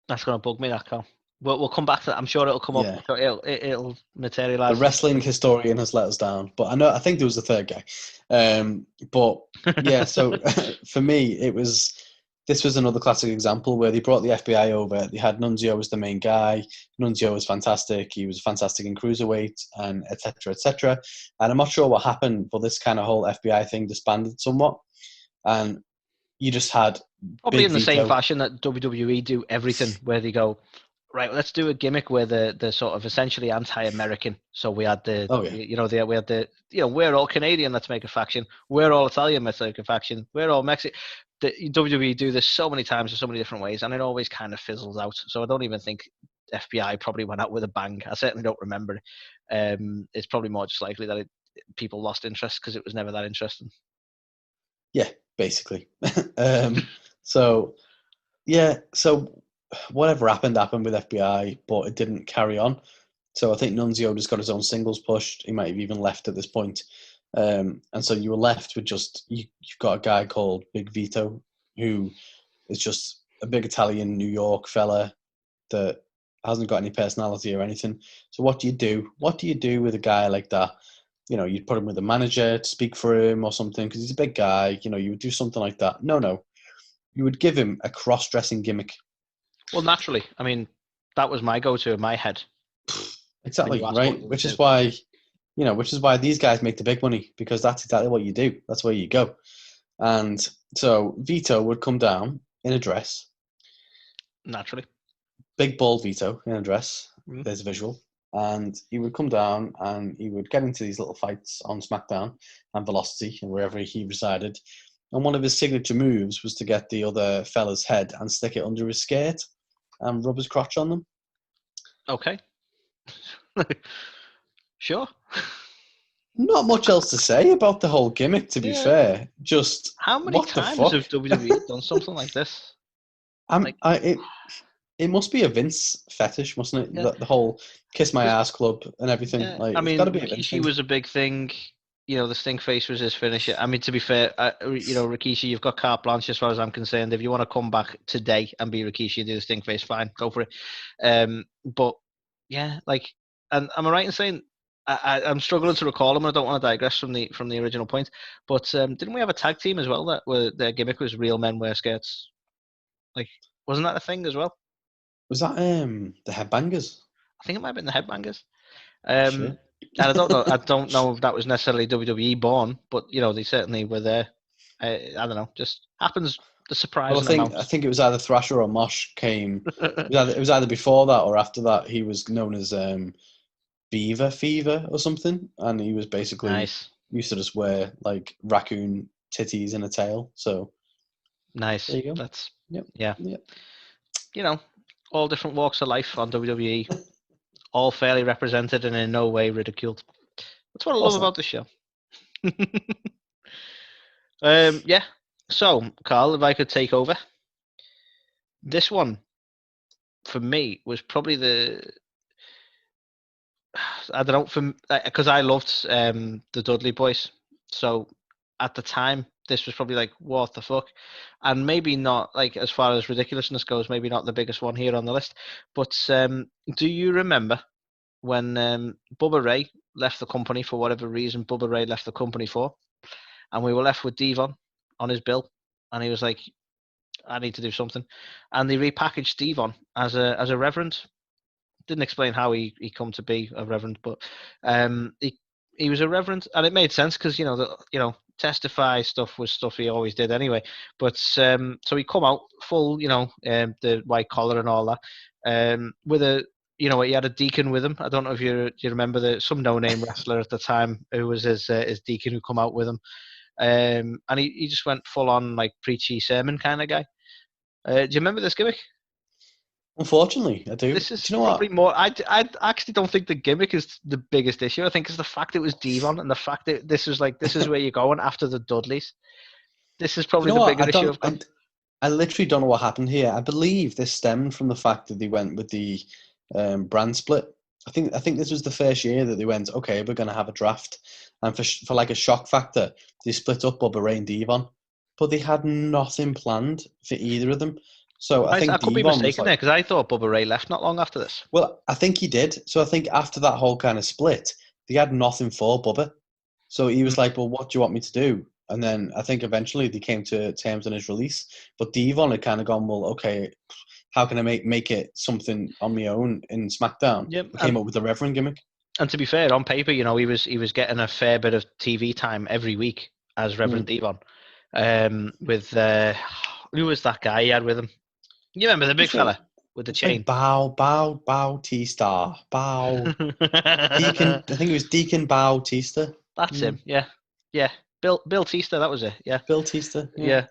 That's going to bug me, that, Carl. We'll come back to that. I'm sure it'll come up. It'll materialize. The wrestling historian has let us down, but I think there was a third guy. But yeah, so for me, this was another classic example where they brought the FBI over. They had Nunzio as the main guy. Nunzio was fantastic. He was fantastic in cruiserweight, and etc. etc. And I'm not sure what happened, but this kind of whole FBI thing disbanded somewhat, and you just had probably in the same fashion that WWE do everything, where they go, right, let's do a gimmick where they're sort of essentially anti-American. So we had we're all Canadian, let's make a faction. We're all Italian, let's make a faction. We're all Mexican. The WWE do this so many times in so many different ways, and it always kind of fizzles out. So I don't even think FBI probably went out with a bang. I certainly don't remember it. It's probably more just likely that people lost interest because it was never that interesting. Yeah, basically. So whatever happened with FBI, but it didn't carry on. So I think Nunzio just got his own singles pushed. He might have even left at this point. And so you were left with just, you've got a guy called Big Vito, who is just a big Italian New York fella that hasn't got any personality or anything. So what do you do? What do you do with a guy like that? You'd put him with a manager to speak for him or something because he's a big guy. You would do something like that. No. You would give him a cross-dressing gimmick. Well, naturally. I mean, that was my go-to in my head. Exactly, right? Which is why these guys make the big money, because that's exactly what you do. That's where you go. And so Vito would come down in a dress. Naturally. Big bald Vito in a dress. There's a visual. And he would come down and he would get into these little fights on Smackdown and Velocity and wherever he resided. And one of his signature moves was to get the other fella's head and stick it under his skirt and rub his crotch on them. Okay. Sure. Not much else to say about the whole gimmick, to be fair. Just how many times have WWE done something like this? It must be a Vince fetish, mustn't it? Yeah. The whole kiss my ass club and everything. Yeah. Like, I mean, it's got to be a Vince Rikishi thing. was a big thing. The stink face was his finisher. I mean, to be fair, Rikishi, you've got carte blanche as far as I'm concerned. If you want to come back today and be Rikishi and do the stink face, fine, go for it. But yeah, and am I right in saying I'm struggling to recall them? I don't want to digress from the original point. But didn't we have a tag team as well that where their gimmick was real men wear skirts? Wasn't that a thing as well? Was that the Headbangers? I think it might have been the Headbangers. Sure. And I don't know. I don't know if that was necessarily WWE born, but they certainly were there. I don't know. Just happens. The surprise. Well, I think it was either Thrasher or Mosh came. It was either before that or after that. He was known as Beaver Fever or something, and he was basically used to just wear like raccoon titties and a tail. So nice. There you go. That's Yep. All different walks of life on WWE. All fairly represented and in no way ridiculed. That's what I love about the show. Yeah. So, Carl, if I could take over. This one, for me, was probably I don't know, because I loved the Dudley Boys. So, at the time, this was probably like, what the fuck? And maybe not, as far as ridiculousness goes, maybe not the biggest one here on the list. But do you remember when Bubba Ray left the company for whatever reason Bubba Ray left the company for, and we were left with Devon on his bill, and he was like, I need to do something, and they repackaged Devon as a reverend. Didn't explain how he come to be a reverend, but he was a reverend, and it made sense because testify stuff was stuff he always did anyway. But so he come out full, the white collar and all that, with a he had a deacon with him. I don't know if you remember some no-name wrestler at the time who was his deacon who come out with him, and he just went full on like preachy sermon kind of guy. Do you remember this gimmick? Unfortunately, I do. This is do you know probably what? more. I actually don't think the gimmick is the biggest issue. I think it's the fact it was Devon and the fact that this is where you're going after the Dudleys. This is probably the bigger issue. I literally don't know what happened here. I believe this stemmed from the fact that they went with the brand split. I think this was the first year that they went, okay, we're going to have a draft, and for like a shock factor, they split up Bubba Ray and Devon, but they had nothing planned for either of them. So I think I could be Devon mistaken there because I thought Bubba Ray left not long after this. Well, I think he did. So I think after that whole kind of split, they had nothing for Bubba. So he was like, well, what do you want me to do? And then I think eventually they came to terms on his release. But Devon had kind of gone, well, okay, how can I make it something on my own in SmackDown? Yep. Came up with the Reverend gimmick. And to be fair, on paper, he was getting a fair bit of TV time every week as Reverend Devon. With who was that guy he had with him? You remember the big fella with the chain? Like Bow T-Star. Bow. Deacon, I think it was Deacon Bow Tista. That's him, yeah. Bill Tista, that was it, yeah. Bill Tista, yeah.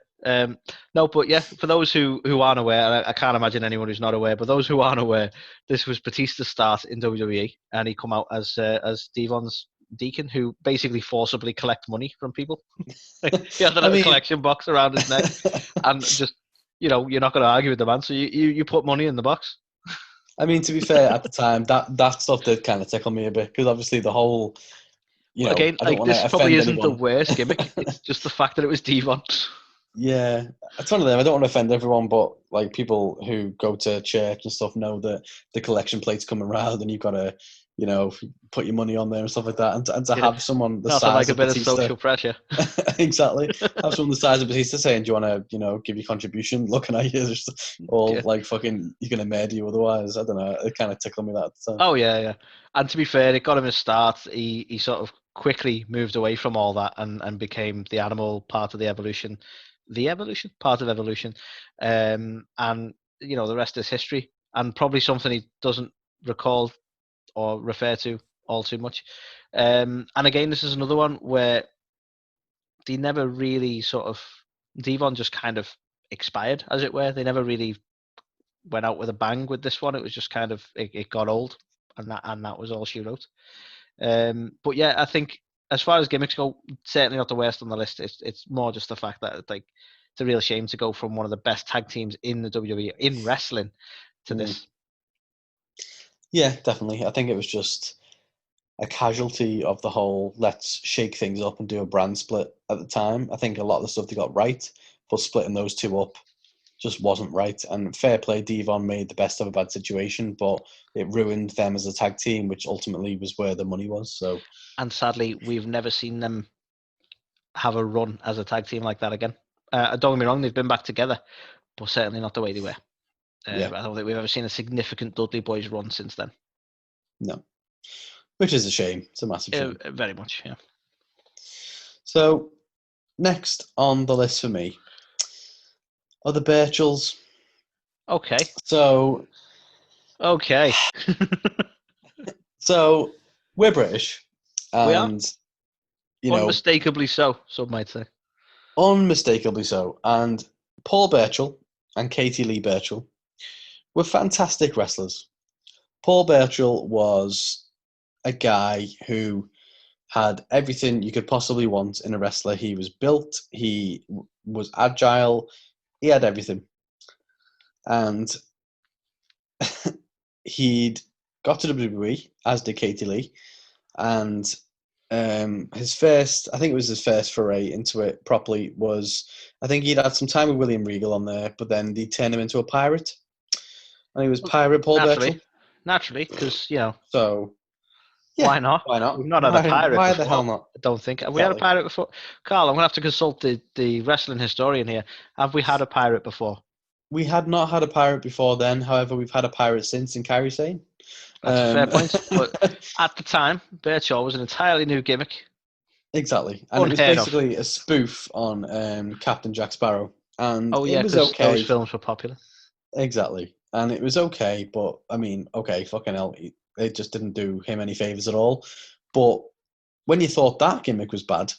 No, but yeah, for those who aren't aware, and I can't imagine anyone who's not aware, but those who aren't aware, this was Batista's start in WWE, and he come out as Devon's deacon, who basically forcibly collect money from people. He had a little collection box around his neck, and just, you're not going to argue with the man, so you put money in the box. I mean, to be fair, at the time, that stuff did kind of tickle me a bit, because obviously the whole, again, this probably isn't the worst gimmick. It's just the fact that it was Devon. Yeah, it's one of them. I don't want to offend everyone, but like people who go to church and stuff know that the collection plate's coming around, and you've got to, put your money on there and stuff like that. And to Yeah, have someone the nothing like size a of bit of Batista, social pressure. exactly, have someone the size of Batista saying, "Do you want to, give your contribution?" Looking at you, just all Yeah. like fucking, you're gonna murder you otherwise. I don't know. It kind of tickled me that time. Oh yeah, yeah. And to be fair, it got him a start. He sort of quickly moved away from all that and became the animal part of the evolution part of evolution. And the rest is history, and probably something he doesn't recall or refer to all too much. And again, this is another one where they never really sort of Devon just kind of expired, as it were. They never really went out with a bang with this one. It was just kind of it got old, and that was all she wrote. But yeah, I think as far as gimmicks go, certainly not the worst on the list. It's more just the fact that like it's a real shame to go from one of the best tag teams in the WWE in wrestling to Mm. this. Yeah, definitely. I think it was just a casualty of the whole let's shake things up and do a brand split at the time. I think a lot of the stuff they got right, but splitting those two up just wasn't right. And fair play, Devon made the best of a bad situation, but it ruined them as a tag team, which ultimately was where the money was. So, And sadly, we've never seen them have a run as a tag team like that again. Don't get me wrong, they've been back together, but certainly not the way they were. yeah, I don't think we've ever seen a significant Dudley Boys run since then. no, which is a shame. It's a massive shame. Very much, yeah. So, next on the list for me are the Birchells. Okay. So, Okay. so we're British, We are and you know, unmistakably so. Some might say. unmistakably so. And Paul Burchill and Katie Lee Burchill were fantastic wrestlers. Paul Burchill was a guy who had everything you could possibly want in a wrestler. He was built, he was agile, he had everything. And he'd got to WWE, as did Katie Lee, and his first, I think it was his first foray into it properly was, I think he'd had some time with William Regal on there, but then they turned him into a pirate, and he was Pirate Paul Burchill. Naturally, because So, yeah, why not? why not? We've not had a pirate Why the hell before. not? I don't think. Have we had a Exactly. pirate before? Carl, I'm gonna have to consult the wrestling historian here. Have we had a pirate before? We had not had a pirate before then. However, we've had a pirate since in Kairi Sane. That's a fair point. But at the time, Birchall was an entirely new gimmick. Exactly, and it was Unheard of. basically a spoof on Captain Jack Sparrow, and Oh it yeah, was because those okay. films were popular. Exactly, and it was okay, but I mean, okay, fucking hell, it just didn't do him any favors at all. But when you thought that gimmick was bad,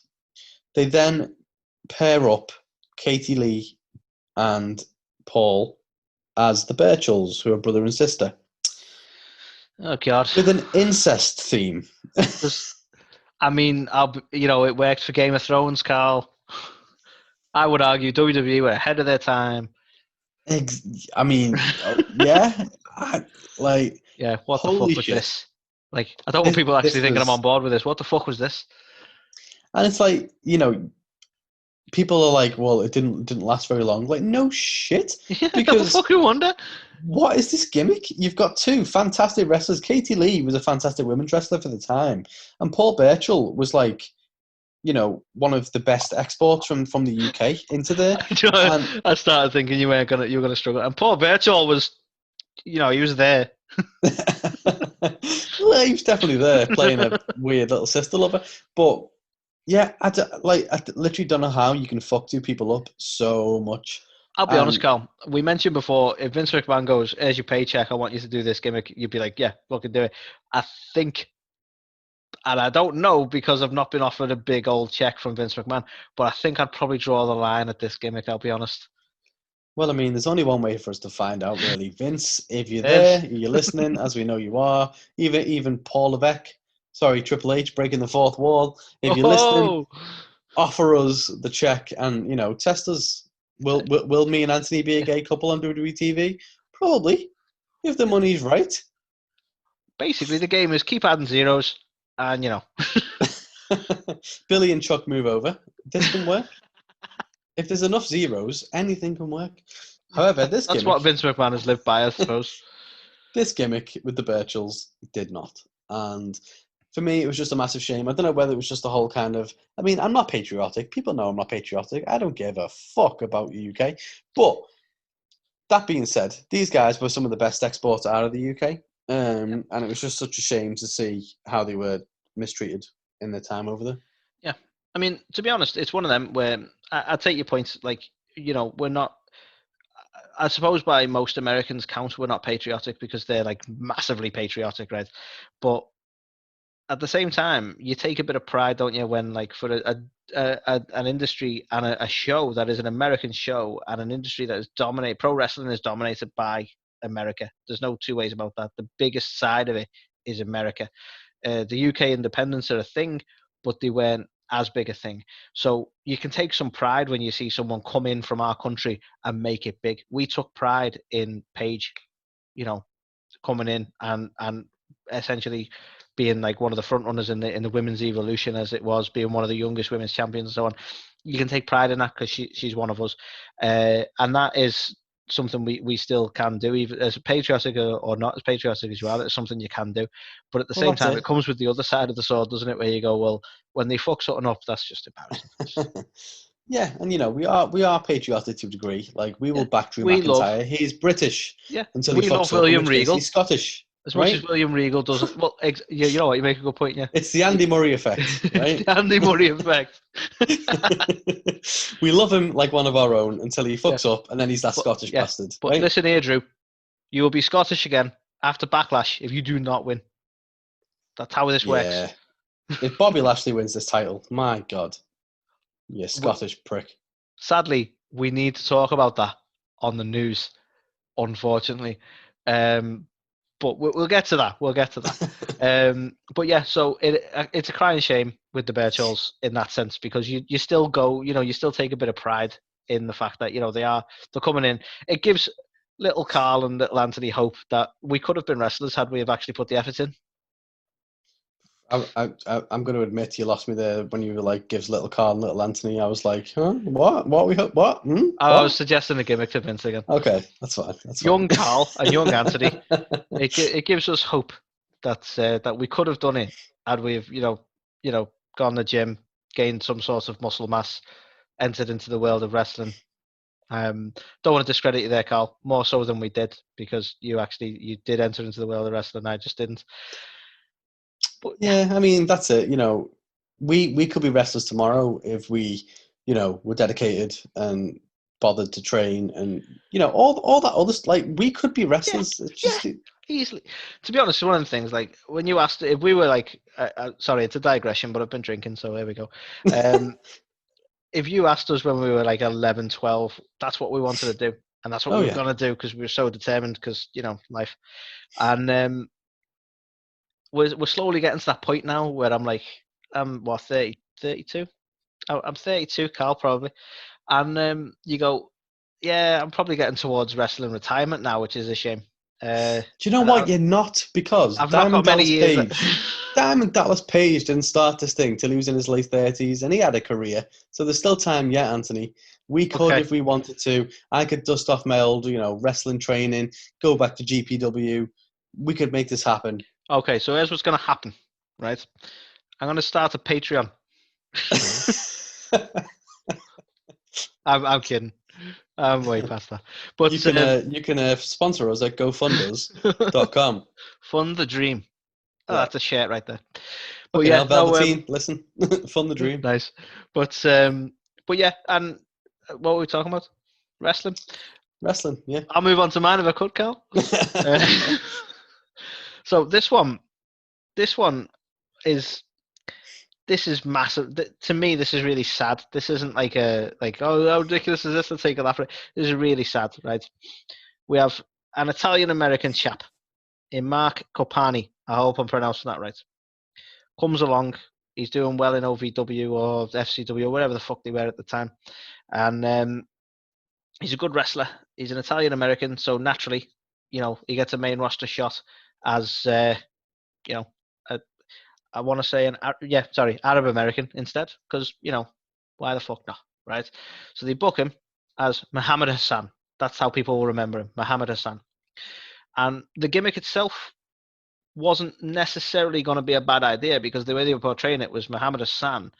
they then pair up Katie Lee and Paul as the Birchells, who are brother and sister, Oh god. with an incest theme. I mean, it worked for Game of Thrones, Carl. I would argue WWE were ahead of their time. I mean, yeah, like, Yeah, what the holy fuck was shit. this? Like, I don't want people actually This thinking I'm was, on board with this. What the fuck was this? and it's like, people are like, well, it didn't last very long. Like, no shit, Yeah, I have a because fucking wonder. what is this gimmick? You've got two fantastic wrestlers. Katie Lee was a fantastic women's wrestler for the time, and Paul Burchill was like, one of the best exports from the UK into there. And I started thinking you were gonna struggle. And Paul Birchall was, he was there. well, he was definitely there playing a weird little sister lover. But yeah, I literally don't know how you can fuck two people up so much. I'll be honest, And Carl. We mentioned before, if Vince McMahon goes, "Here's your paycheck. I want you to do this gimmick," you'd be like, "Yeah, fucking do it." I think, and I don't know because I've not been offered a big old check from Vince McMahon, but I think I'd probably draw the line at this gimmick. I'll be honest. well, I mean, there's only one way for us to find out, really. Vince, if you're Vince. there, you're listening, as we know you are. Even Paul Levesque, sorry, Triple H, breaking the fourth wall. If you're listening, Oh, offer us the check and test us. Will me and Anthony be a gay couple on WWE TV? Probably, if the money's right. basically, the game is keep adding zeros, and Billy and Chuck move over. This can work. if there's enough zeros, anything can work. However, this That's gimmick, what Vince McMahon has lived by, I suppose. this gimmick with the Birchells did not. And for me, it was just a massive shame. I don't know whether it was just a whole kind of, I mean, I'm not patriotic. People know I'm not patriotic. I don't give a fuck about the UK. But that being said, these guys were some of the best exports out of the UK. And it was just such a shame to see how they were mistreated in their time over there. Yeah. I mean, to be honest, it's one of them where I take your point. Like, we're not, I suppose by most Americans' count, we're not patriotic because they're like massively patriotic, right? But at the same time, you take a bit of pride, don't you, when like for an industry and a show that is an American show and an industry that is dominated, pro wrestling is dominated by America. There's no two ways about that. The biggest side of it is America. The UK independents are a thing, but they weren't as big a thing. So you can take some pride when you see someone come in from our country and make it big. We took pride in Paige, coming in and essentially being like one of the front runners in the women's evolution, as it was, being one of the youngest women's champions and so on. You can take pride in that because she's one of us, and that is something we still can do, even as patriotic or not as patriotic as you are. That's something you can do, but at the same time, it comes with the other side of the sword, doesn't it? Where you go, well, when they fuck something up, that's just embarrassing. Yeah, and we are patriotic to a degree. Like we will back Drew We McIntyre. He's British. Yeah, until he we fucks love up, William in which case Regal. he's Scottish. As much as William Regal doesn't, well, you know what, you make a good point, yeah. It's the Andy Murray effect, right? It's the Andy Murray effect. We love him like one of our own until he fucks up, and then he's that Scottish bastard. But listen here, Drew. You will be Scottish again after Backlash if you do not win. That's how this works. If Bobby Lashley wins this title, my God, you Scottish prick. Sadly, we need to talk about that on the news, unfortunately. But we'll get to that. We'll get to that. But yeah, so it's a crying shame with the Birchells in that sense, because you still go, you still take a bit of pride in the fact that they're coming in. It gives little Carl and little Anthony hope that we could have been wrestlers had we have actually put the effort in. I'm going to admit you lost me there when you were like, gives little Carl and little Anthony. I was like, huh? What? What? We hope? What? I was suggesting a gimmick to Vince again. Okay, that's fine. Young Carl and young Anthony. It gives us hope that we could have done it had we've gone to the gym, gained some sort of muscle mass, entered into the world of wrestling. Don't want to discredit you there, Carl, more so than we did, because you did enter into the world of wrestling. I just didn't. But yeah, I mean that's it. We could be wrestlers tomorrow if we, were dedicated and bothered to train, and all that other like we could be wrestlers. Easily. To be honest, one of the things, like when you asked if we were like, sorry, it's a digression, but I've been drinking, so here we go. If you asked us when we were like 11, 12, that's what we wanted to do, and that's what we were going to do because we were so determined, because life. And we're slowly getting to that point now where I'm like, I'm 30, 32. I'm 32, Carl, probably. And you go, yeah, I'm probably getting towards wrestling retirement now, which is a shame. Do you know what? You're not, because I've not got many years. Diamond Dallas Page didn't start this thing till he was in his late 30s, and he had a career. So there's still time yet, Anthony. We could, if we wanted to. I could dust off my old, wrestling training, go back to GPW. We could make this happen. Okay, so here's what's going to happen, right? I'm going to start a Patreon. I'm kidding. I'm way past that. But you can sponsor us at GoFundUs.com. Fund the dream. Oh, that's a shirt right there. But okay, yeah, Velveteen, listen, fund the dream. Nice. But yeah, and what were we talking about? Wrestling. Yeah. I'll move on to mine if I could, Carl. So this one is massive. To me, this is really sad. This isn't like oh, how ridiculous is this? Let's take a laugh at it. This is really sad, right? We have an Italian-American chap in Mark Copani. I hope I'm pronouncing that right. Comes along. He's doing well in OVW or FCW or whatever the fuck they were at the time. And he's a good wrestler. He's an Italian-American, so naturally, he gets a main roster shot as, I want to say Arab American instead, because, why the fuck not? right? So they book him as Muhammad Hassan. That's how people will remember him, Muhammad Hassan. And the gimmick itself wasn't necessarily going to be a bad idea, because the way they were portraying it was Muhammad Hassan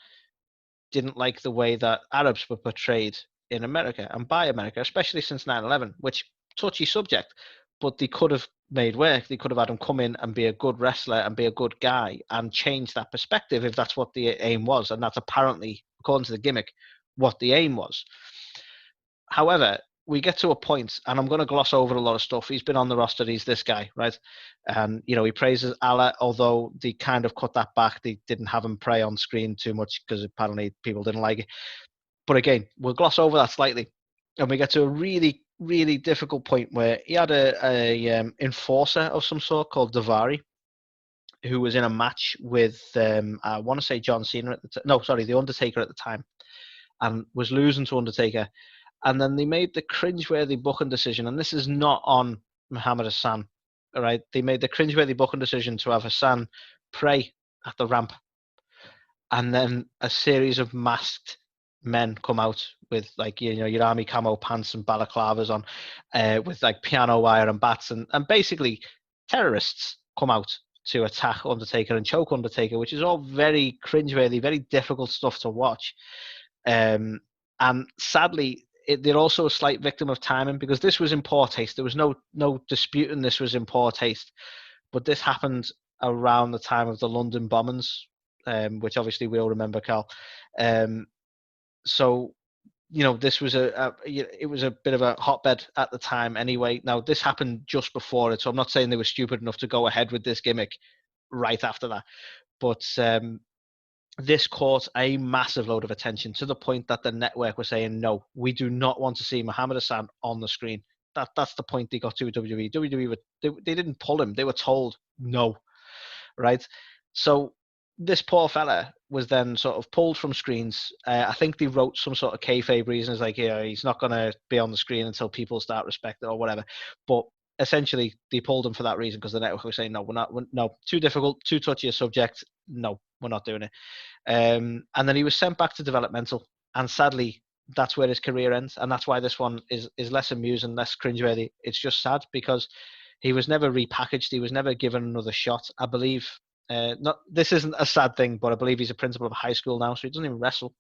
didn't like the way that Arabs were portrayed in America and by America, especially since 9/11, which touchy subject, but they could have made work. They could have had him come in and be a good wrestler and be a good guy and change that perspective if that's what the aim was. And that's apparently, according to the gimmick, what the aim was. However, we get to a point, and I'm going to gloss over a lot of stuff. He's been on the roster. He's this guy, right? And, he praises Allah, although they kind of cut that back. They didn't have him pray on screen too much because apparently people didn't like it. But again, we'll gloss over that slightly. And we get to a really, really difficult point where he had a enforcer of some sort called Davari, who was in a match with, I want to say John Cena The Undertaker at the time, and was losing to Undertaker. And then they made the cringeworthy booking decision, and this is not on Muhammad Hassan, all right? They made the cringeworthy booking decision to have Hassan pray at the ramp, and then a series of masked men come out with your army camo pants and balaclavas on, with like piano wire and bats, and basically terrorists come out to attack Undertaker and choke Undertaker, which is all very cringeworthy, very difficult stuff to watch. And sadly, they're also a slight victim of timing, because this was in poor taste. There was no disputing this was in poor taste, but this happened around the time of the London bombings, which obviously we all remember, Carl. So this was it was a bit of a hotbed at the time anyway. Now, this happened just before it, so I'm not saying they were stupid enough to go ahead with this gimmick right after that, but this caught a massive load of attention, to the point that the network was saying, no, we do not want to see Muhammad Hassan on the screen. That's the point they got to WWE. WWE, they didn't pull him. They were told no, right? So this poor fella was then sort of pulled from screens. I think they wrote some sort of kayfabe reasons, like, he's not going to be on the screen until people start respecting or whatever. But essentially, they pulled him for that reason, because the network was saying, no, no, too difficult, too touchy a subject. No, we're not doing it. And then he was sent back to developmental, and sadly, that's where his career ends. And that's why this one is less amusing, less cringeworthy. It's just sad, because he was never repackaged. He was never given another shot. I believe, this isn't a sad thing, but I believe he's a principal of a high school now, so he doesn't even wrestle.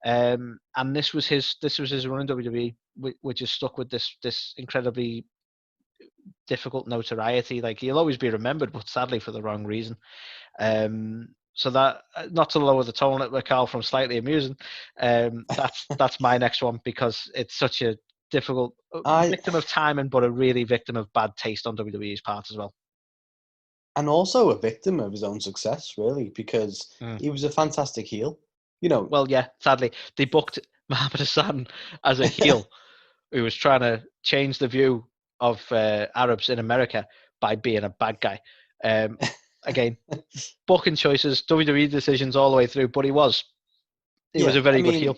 And this was his run in WWE, which is stuck with this incredibly difficult notoriety. Like, he'll always be remembered, but sadly for the wrong reason. So that, not to lower the tone at Carl from slightly amusing, that's my next one, because it's such a difficult victim of timing, but a really victim of bad taste on WWE's part as well. And also a victim of his own success, really, because he was a fantastic heel. Well, yeah, sadly, they booked Muhammad Hassan as a heel who was trying to change the view of Arabs in America by being a bad guy. Again, booking choices, WWE decisions all the way through, but he was a very good heel.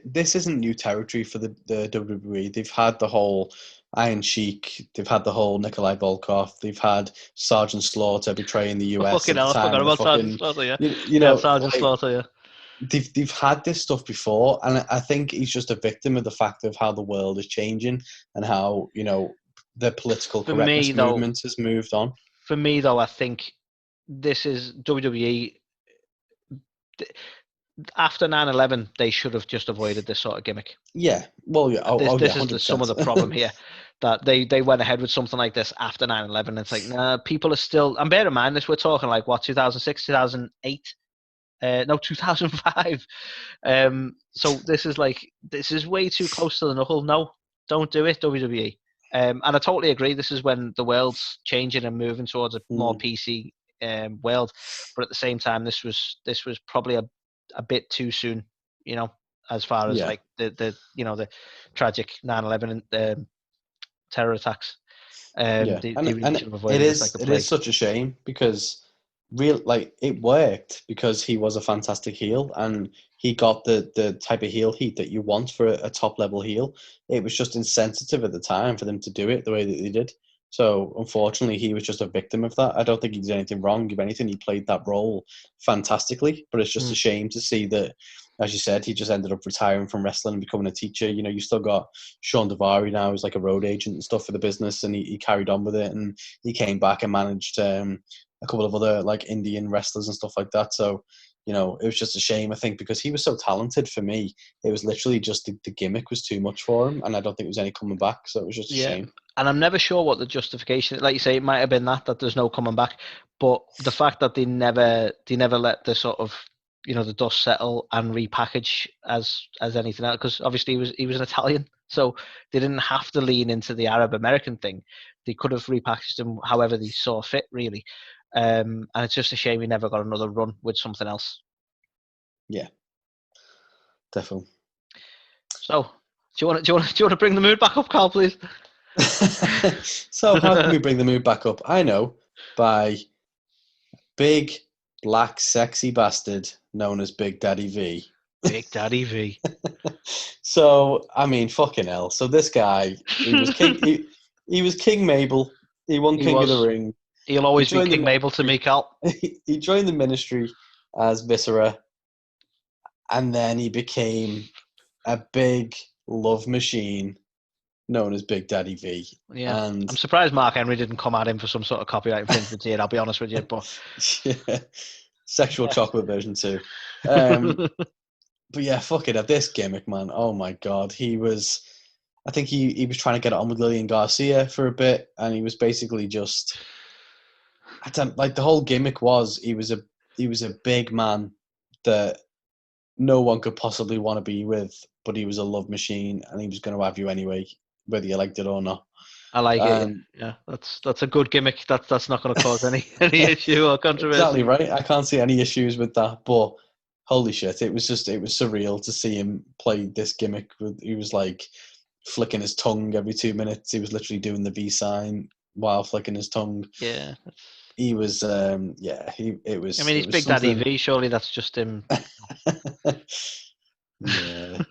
This isn't new territory for the WWE. They've had the whole Iron Sheik, they've had the whole Nikolai Volkov, they've had Sergeant Slaughter betraying the US at the time. I forgot about Sergeant Slaughter, yeah. Sergeant Slaughter, yeah. They've had this stuff before, and I think he's just a victim of the fact of how the world is changing and how the political correctness movement has moved on. For me, though, I think this is WWE. After 9/11, they should have just avoided this sort of gimmick. Yeah, well, yeah. This is some of the problem here, that they went ahead with something like this after 9/11. It's like, nah, people are still. And bear in mind, this we're talking like what, 2006, 2008. 2005. So this is way too close to the knuckle. No, don't do it, WWE. And I totally agree. This is when the world's changing and moving towards a more PC world. But at the same time, this was probably a bit too soon. As far as like the tragic 9/11 and terror attacks. It is such a shame, because it worked, because he was a fantastic heel and he got the type of heel heat that you want for a top level heel. It was just insensitive at the time for them to do it the way that they did. So unfortunately, he was just a victim of that. I don't think he did anything wrong. If anything, he played that role fantastically. But it's just a shame to see that as you said, he just ended up retiring from wrestling and becoming a teacher. You know, you still got Sean Devari now, who's like a road agent and stuff for the business, and he carried on with it, and he came back and managed a couple of other like Indian wrestlers and stuff like that. So, you know, it was just a shame, I think, because he was so talented. For me, it was literally just the gimmick was too much for him, and I don't think there was any coming back. So it was just a shame. And I'm never sure what the justification, like you say, it might have been that there's no coming back, but the fact that they never let the sort of, you know, the dust settle and repackage as anything else, because obviously he was an Italian, so they didn't have to lean into the Arab American thing. They could have repackaged him however they saw fit, really. And it's just a shame he never got another run with something else. Yeah, definitely. So, do you want to bring the mood back up, Carl, please? So how can we bring the mood back up? I know, by big black sexy bastard known as Big Daddy V. Big Daddy V. So I mean, fucking hell. So this guy, he was king. He was King Mabel. He won King of the Ring. He'll always be King Mabel to me, Carl. He joined the ministry as Viscera, and then he became a big love machine known as Big Daddy V. Yeah, and I'm surprised Mark Henry didn't come at him for some sort of copyright infringement here. I'll be honest with you, but yeah, sexual chocolate version 2. But yeah, fuck it. This gimmick, man. Oh my god, he was. I think he was trying to get it on with Lillian Garcia for a bit, and he was basically just. I don't like the whole gimmick was he was a big man that no one could possibly want to be with, but he was a love machine, and he was going to have you anyway, whether you liked it or not. I like it. Yeah, that's a good gimmick. That's not going to cause any issue or controversy. Exactly right. I can't see any issues with that. But holy shit, it was surreal to see him play this gimmick. He was like flicking his tongue every 2 minutes. He was literally doing the V sign while flicking his tongue. Yeah. He was. It was. I mean, he's Big Daddy V. Surely that's just him. Yeah.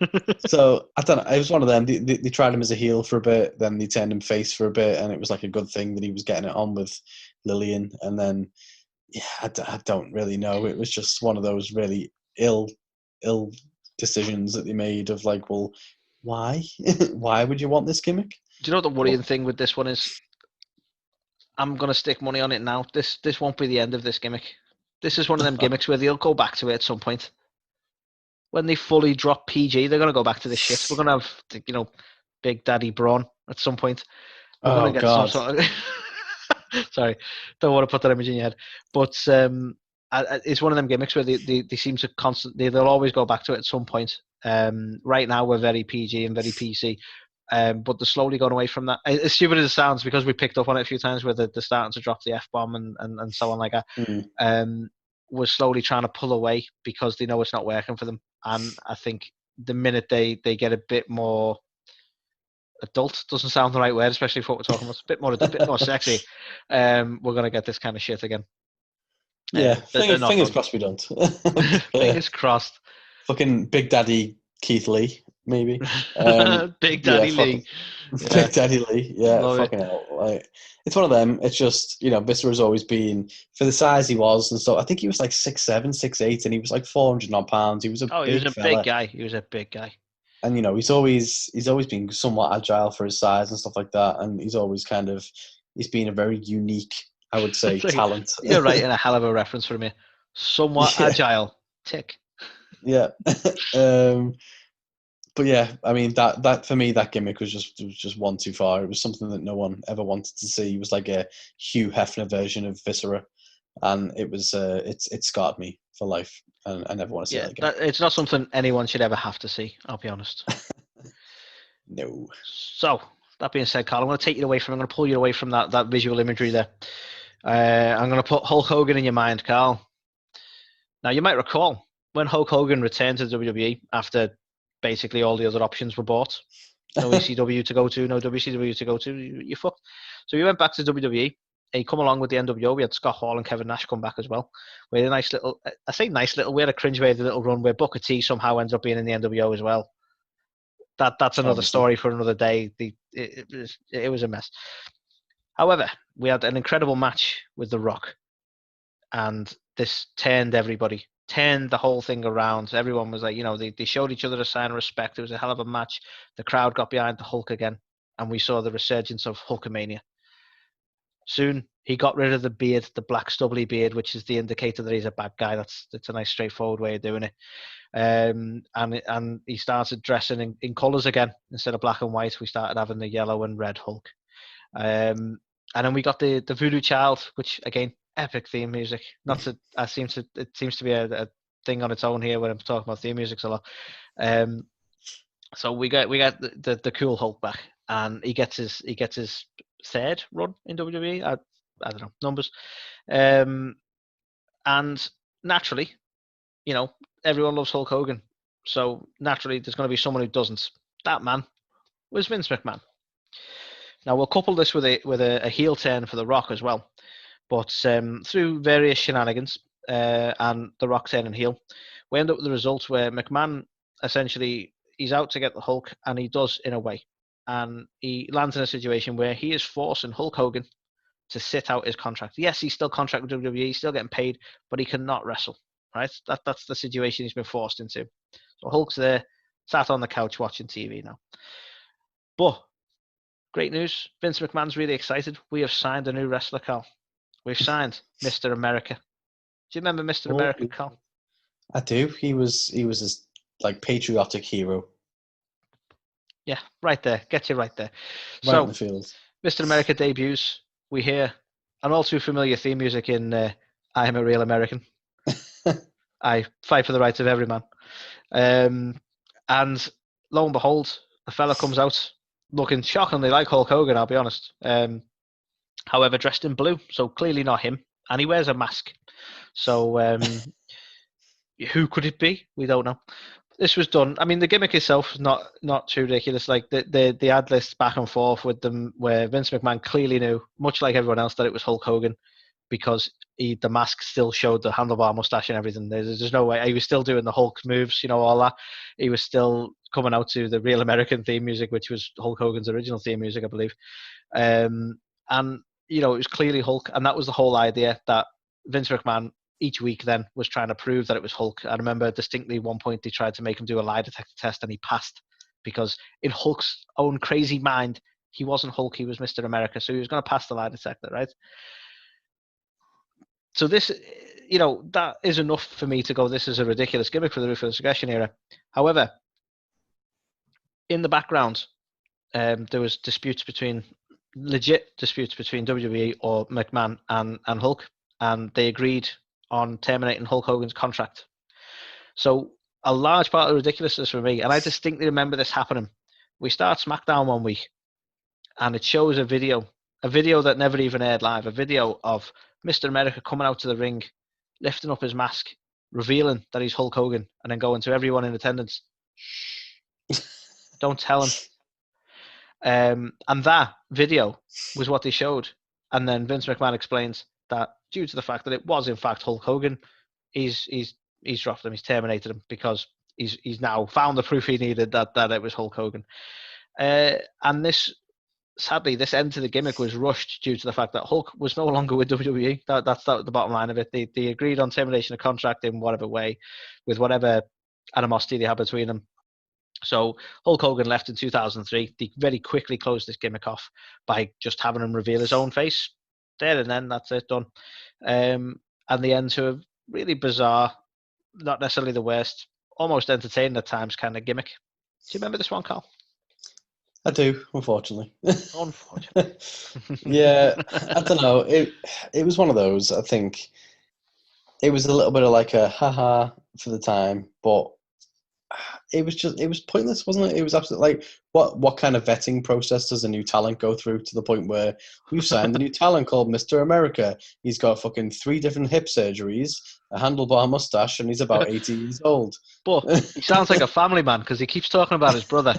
So I don't know. It was one of them. They tried him as a heel for a bit, then they turned him face for a bit, and it was like a good thing that he was getting it on with Lillian. And then, yeah, I don't really know. It was just one of those really ill decisions that they made of like, well, why? Why would you want this gimmick? Do you know what the worrying thing with this one is? I'm gonna stick money on it now. This won't be the end of this gimmick. This is one of them gimmicks where they'll go back to it at some point. When they fully drop PG, they're gonna go back to this shit. We're gonna have, you know, Big Daddy Braun at some point. We're gonna get God. some sort of. Sorry, don't want to put that image in your head, but it's one of them gimmicks where they seem to constantly. They'll always go back to it at some point. Right now we're very PG and very PC. But they're slowly going away from that. As stupid as it sounds, because we picked up on it a few times where they're starting to drop the F-bomb and so on like that. We're slowly trying to pull away because they know it's not working for them. And I think the minute they get a bit more adult, doesn't sound the right word, especially for what we're talking about, a bit more sexy, we're going to get this kind of shit again. Yeah, fingers crossed we don't. Fingers crossed. Fucking Big Daddy Keith Lee, maybe. Big Daddy Lee. Big Daddy Lee, yeah, Love fucking hell. Like, it's one of them. It's just, you know, Viscera's always been, for the size he was and so I think he was like 6'7", 6'8", and he was like 400 odd pounds. He was a big guy. He was a big guy. And, you know, he's always been somewhat agile for his size and stuff like that. And he's been a very unique, I would say, talent. You're right, in a hell of a reference for me. Somewhat agile. Tick. Yeah. But yeah, I mean that for me that gimmick was just one too far. It was something that no one ever wanted to see. It was like a Hugh Hefner version of Viscera, and it was it scarred me for life, and I never want to see that again. It's not something anyone should ever have to see. I'll be honest. No. So that being said, Carl, I'm going to pull you away from that visual imagery there. I'm going to put Hulk Hogan in your mind, Carl. Now you might recall when Hulk Hogan returned to WWE after basically all the other options were bought. No ECW to go to, no WCW to go to. You fucked. So we went back to WWE. He come along with the NWO. We had Scott Hall and Kevin Nash come back as well. We had a nice little, we had a cringe-worthy little run where Booker T somehow ended up being in the NWO as well. That's another story for another day. It was a mess. However, we had an incredible match with The Rock, and this turned everybody turned the whole thing around. Everyone was like, they showed each other a sign of respect. It was a hell of a match. The crowd got behind the Hulk again, and we saw the resurgence of Hulkamania. Soon, he got rid of the beard, the black stubbly beard, which is the indicator that he's a bad guy. That's a nice, straightforward way of doing it. And he started dressing in colours again instead of black and white. We started having the yellow and red Hulk. And then we got the Voodoo Child, which again, epic theme music. It seems to be a thing on its own here when I'm talking about theme music a lot. So we got the cool Hulk back, and he gets his third run in WWE. I don't know numbers, and naturally, everyone loves Hulk Hogan. So naturally, there's going to be someone who doesn't. That man was Vince McMahon. Now we'll couple this with a heel turn for The Rock as well, but through various shenanigans and The Rock turning heel, we end up with the result where McMahon essentially he's out to get the Hulk, and he does in a way, and he lands in a situation where he is forcing Hulk Hogan to sit out his contract. Yes, he's still contracted with WWE, he's still getting paid, but he cannot wrestle. Right? That's the situation he's been forced into. So Hulk's there, sat on the couch watching TV now. But great news, Vince McMahon's really excited. We have signed a new wrestler, Carl. We've signed Mr. America. Do you remember Mr. America, Carl? I do. He was his patriotic hero. Yeah, right there. Get you right there. Right in the field. Mr. America debuts. We hear an all too familiar theme music in I Am a Real American. I fight for the rights of every man. And lo and behold, a fella comes out looking shockingly like Hulk Hogan, I'll be honest. However, dressed in blue, so clearly not him. And he wears a mask. So who could it be? We don't know. This was done. I mean, the gimmick itself is not too ridiculous. Like the ad list back and forth with them, where Vince McMahon clearly knew, much like everyone else, that it was Hulk Hogan, because the mask still showed the handlebar mustache and everything. There's no way. He was still doing the Hulk moves, all that. He was still coming out to the Real American theme music, which was Hulk Hogan's original theme music, I believe. And it was clearly Hulk, and that was the whole idea, that Vince McMahon each week then was trying to prove that it was Hulk. I remember distinctly one point they tried to make him do a lie detector test, and he passed, because in Hulk's own crazy mind, he wasn't Hulk, he was Mr. America, so he was going to pass the lie detector, right? So this, that is enough for me to go, this is a ridiculous gimmick for the Ruthless Aggression era. However, in the background, there was legit disputes between WWE or McMahon and Hulk, and they agreed on terminating Hulk Hogan's contract. So a large part of the ridiculousness for me, and I distinctly remember this happening, we start SmackDown one week, and it shows a video that never even aired live, a video of Mr. America coming out to the ring, lifting up his mask, revealing that he's Hulk Hogan, and then going to everyone in attendance, shh, don't tell him. And that video was what they showed. And then Vince McMahon explains that due to the fact that it was in fact Hulk Hogan, he's dropped him, he's terminated him, because he's now found the proof he needed that it was Hulk Hogan. And this, sadly, this end to the gimmick was rushed due to the fact that Hulk was no longer with WWE. That's the bottom line of it. They agreed on termination of contract in whatever way, with whatever animosity they had between them. So Hulk Hogan left in 2003. They very quickly closed this gimmick off by just having him reveal his own face. There and then, that's it, done. And the end to a really bizarre, not necessarily the worst, almost entertaining at times kind of gimmick. Do you remember this one, Carl? I do, unfortunately. Unfortunately. Yeah, I don't know. It was one of those, I think. It was a little bit of like a haha for the time, but it was pointless, wasn't it? It was absolutely like, what kind of vetting process does a new talent go through to the point where we've signed a new talent called Mr. America? He's got fucking 3 different hip surgeries, a handlebar mustache, and he's about 80 years old. But he sounds like a family man because he keeps talking about his brother.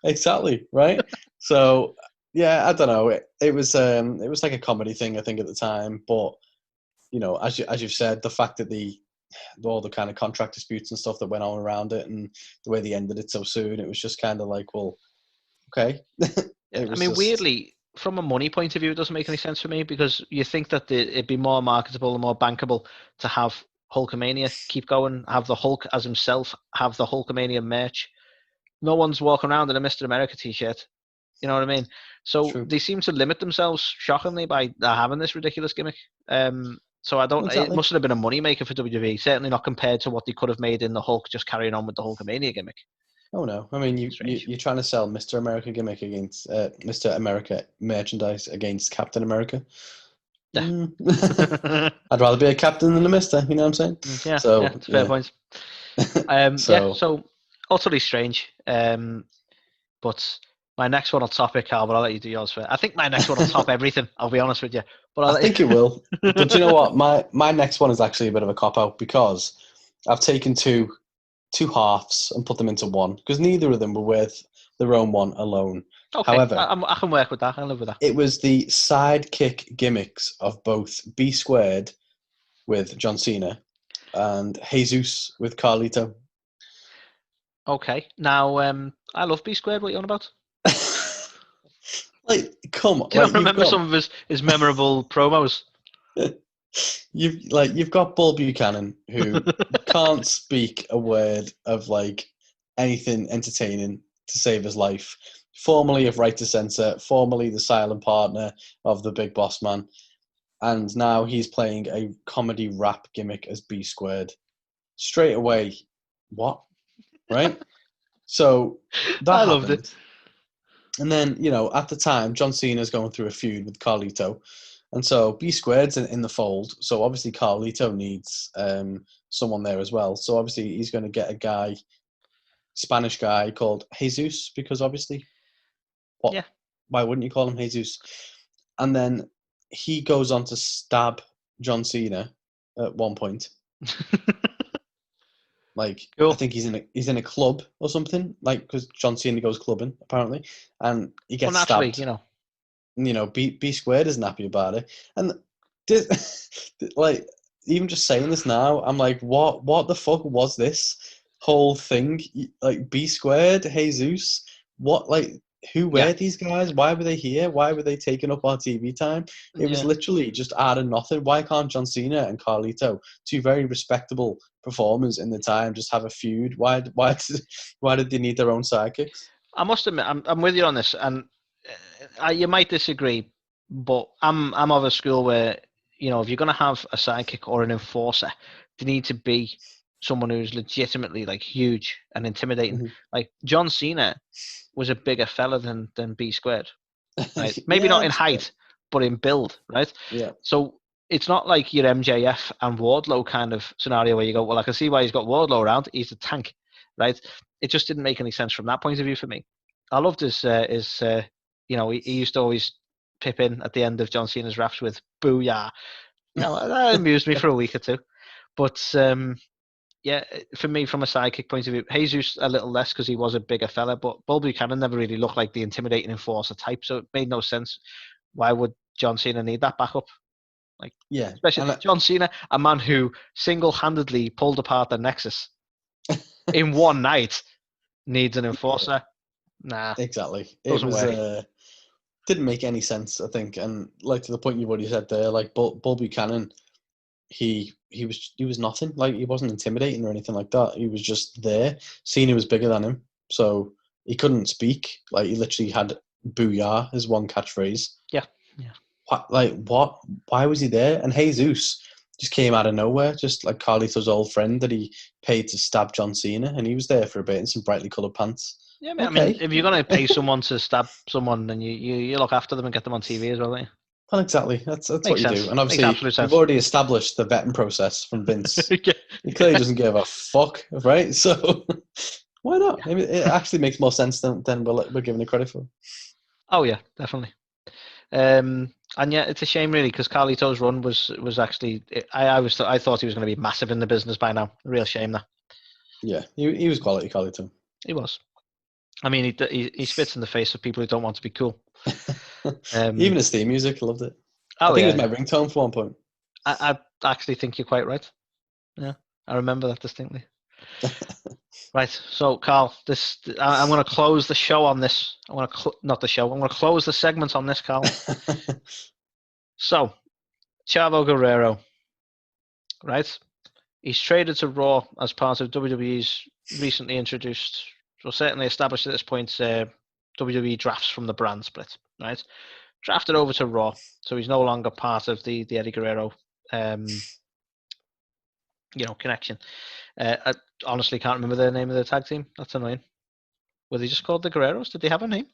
Exactly, right? So yeah, I don't know. It was like a comedy thing, I think, at the time. But as you've said, the fact that all the kind of contract disputes and stuff that went on around it, and the way they ended it so soon, it was just kind of like, well, okay. Weirdly, from a money point of view, it doesn't make any sense for me, because you think that it'd be more marketable and more bankable to have Hulkamania keep going, have the Hulk as himself, have the Hulkamania merch. No one's walking around in a Mr. America t-shirt. You know what I mean? So True. they seem to limit themselves shockingly by having this ridiculous gimmick. So I don't. Exactly. It must have been a moneymaker for WWE. Certainly not compared to what they could have made in the Hulk, just carrying on with the Hulkamania gimmick. Oh no! I mean, Strange. you're trying to sell Mr. America gimmick against Mr. America merchandise against Captain America. Yeah. I'd rather be a captain than a Mister. You know what I'm saying? Yeah. So Yeah. It's a fair point. So So utterly strange. But my next one will top it, Carl. But I'll let you do yours first. I think my next one will top everything. I'll be honest with you. But I think it will. But do you know what? My next one is actually a bit of a cop out because I've taken two halves and put them into one because neither of them were worth their own one alone. Okay, However, I can work with that. I can live with that. it was the sidekick gimmicks of both B Squared with John Cena and Jesus with Carlito. Okay, now I love B Squared. What are you on about? Like, come on! Do you Like, not remember some of his memorable promos? You've got Bull Buchanan who can't speak a word of like anything entertaining to save his life. Formerly of Right to Censor, formerly the silent partner of the Big Boss Man, and now he's playing a comedy rap gimmick as B Squared. Straight away, what? Right? So that I happened. loved it. And then, at the time, John Cena's going through a feud with Carlito. And so B Squared's in the fold. So obviously Carlito needs someone there as well. So obviously he's going to get a Spanish guy called Jesus, because obviously, Yeah. why wouldn't you call him Jesus? And then he goes on to stab John Cena at one point. Like, cool. I think he's in a club or something, like, because John Cena goes clubbing apparently, and he gets stabbed. B Squared isn't happy about it, and like, even just saying this now, I'm like, what the fuck was this whole thing? Like, B Squared, Jesus, what, like, who were these guys? Why were they here? Why were they taking up our TV time? It was literally just out of nothing. Why can't John Cena and Carlito, two very respectable performers in the time, just have a feud? Why did they need their own sidekicks? I must admit, I'm with you on this, and you might disagree, but I'm of a school where, if you're going to have a sidekick or an enforcer, they need to be someone who's legitimately like huge and intimidating. Mm-hmm. Like John Cena was a bigger fella than B Squared, right? Maybe not in height, but in build, right? Yeah. So it's not like your MJF and Wardlow kind of scenario where you go, well, I can see why he's got Wardlow around. He's a tank, right? It just didn't make any sense from that point of view for me. I loved his he used to always pip in at the end of John Cena's raps with "Booyah." That amused me for a week or two. But for me, from a sidekick point of view, Jesus a little less because he was a bigger fella, but Bull Buchanan never really looked like the intimidating enforcer type, so it made no sense. Why would John Cena need that backup? Like, especially John Cena, a man who single-handedly pulled apart the Nexus in one night, needs an enforcer. Nah, exactly. It was didn't make any sense, I think, and like to the point you've already said there, like Bull Buchanan, he was nothing. Like, he wasn't intimidating or anything like that. He was just there. Cena was bigger than him, so he couldn't speak. Like, he literally had "Booyah" as one catchphrase. Yeah. What? Why was he there? And Jesus just came out of nowhere, just like Carlito's old friend that he paid to stab John Cena, and he was there for a bit in some brightly coloured pants. Yeah, I mean, if you're going to pay someone to stab someone, then you look after them and get them on TV as well, don't you? Well, exactly. That's what you do. And obviously, we've already established the vetting process from Vince. He clearly doesn't give a fuck, right? So why not? I mean, it actually makes more sense than we're giving it credit for. Oh yeah, definitely. And yeah, it's a shame really because Carlito's run was actually I thought he was going to be massive in the business by now. A real shame that. Yeah, he was quality Carlito. He was. I mean, he spits in the face of people who don't want to be cool. Even his theme music, I loved it. I think it was my ringtone for one point. I actually think you're quite right. Yeah, I remember that distinctly. Right, so Carl, I'm going to close the show on this. I'm going to close the segment on this, Carl. So, Chavo Guerrero, right? He's traded to Raw as part of WWE's recently introduced, well, certainly established at this point, WWE drafts from the brand split, right? Drafted over to Raw, so he's no longer part of the Eddie Guerrero, connection. I honestly can't remember the name of the tag team. That's annoying. Were they just called the Guerreros? Did they have a name?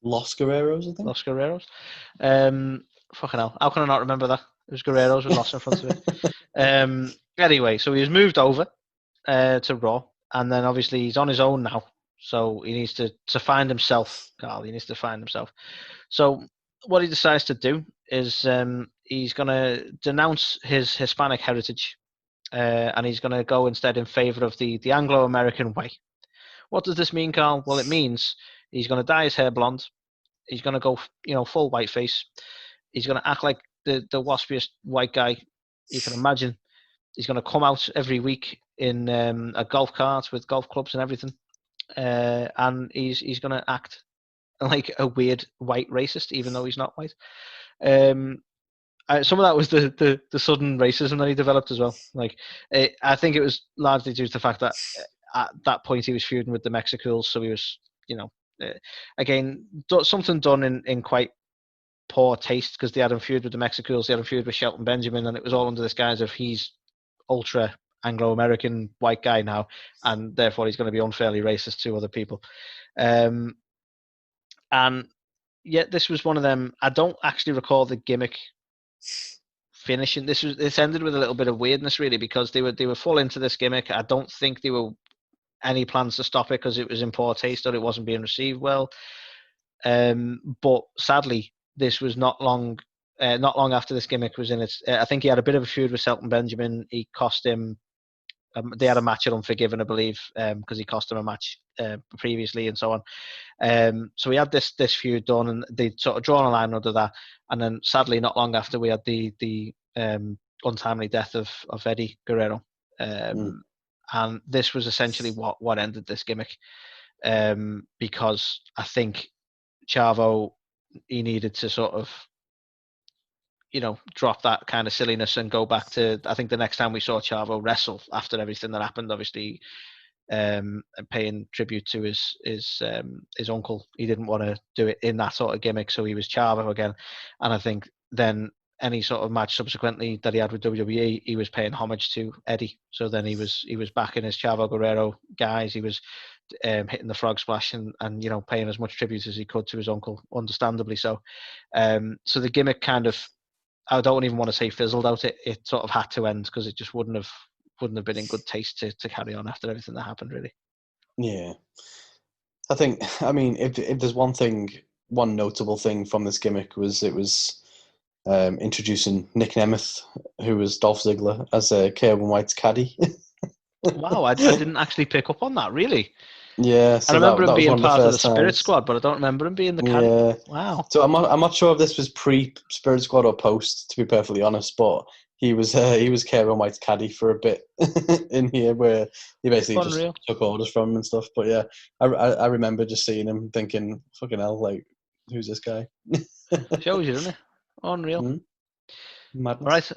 Los Guerreros, I think. Los Guerreros. Fucking hell. How can I not remember that? It was Guerreros with Los in front of it. Anyway, so he was moved over to Raw, and then obviously he's on his own now. So he needs to find himself, Carl. He needs to find himself. So what he decides to do is he's going to denounce his Hispanic heritage, and he's going to go instead in favor of the Anglo-American way. What does this mean, Carl? Well, it means he's going to dye his hair blonde. He's going to go, full whiteface. He's going to act like the waspiest white guy you can imagine. He's going to come out every week in a golf cart with golf clubs and everything. And he's going to act like a weird white racist, even though he's not white. Some of that was the sudden racism that he developed as well. I think it was largely due to the fact that at that point he was feuding with the Mexicools, so he was, again, something done in quite poor taste, because they had him feud with the Mexicools, they had him feud with Shelton Benjamin, and it was all under this guise of he's ultra Anglo-American white guy now, and therefore he's going to be unfairly racist to other people. And yet this was one of them. I don't actually recall the gimmick finishing. This ended with a little bit of weirdness, really, because they were full into this gimmick. I don't think they were any plans to stop it because it was in poor taste or it wasn't being received well. But sadly, this was not long after this gimmick was in its. I think he had a bit of a feud with Shelton Benjamin. He cost him. They had a match at Unforgiven, I believe, because he cost him a match previously and so on. So we had this feud done, and they'd sort of drawn a line under that. And then, sadly, not long after, we had the untimely death of Eddie Guerrero. And this was essentially what ended this gimmick, because I think Chavo, he needed to sort of, drop that kind of silliness and go back to, I think the next time we saw Chavo wrestle after everything that happened, obviously, paying tribute to his uncle, he didn't want to do it in that sort of gimmick, so he was Chavo again. And I think then any sort of match subsequently that he had with WWE, he was paying homage to Eddie. So then he was back in his Chavo Guerrero guise. He was hitting the frog splash and paying as much tribute as he could to his uncle, understandably so. So the gimmick kind of, I don't even want to say fizzled out. It sort of had to end because it just wouldn't have been in good taste to carry on after everything that happened, really. Yeah, I mean, if there's one notable thing from this gimmick was it was introducing Nick Nemeth, who was Dolph Ziggler, as Kerwin White's caddy. Wow, I didn't actually pick up on that, really. Yeah, so I remember him being part of the Spirit times. Squad, but I don't remember him being the caddy. Yeah. Wow. So I'm not sure if this was pre-Spirit Squad or post, to be perfectly honest, but he was Kerwin White's caddy for a bit in here, where he basically just took orders from him and stuff. But yeah, I remember just seeing him thinking, fucking hell, like, who's this guy? Shows you, doesn't it? Unreal. Madness. All right.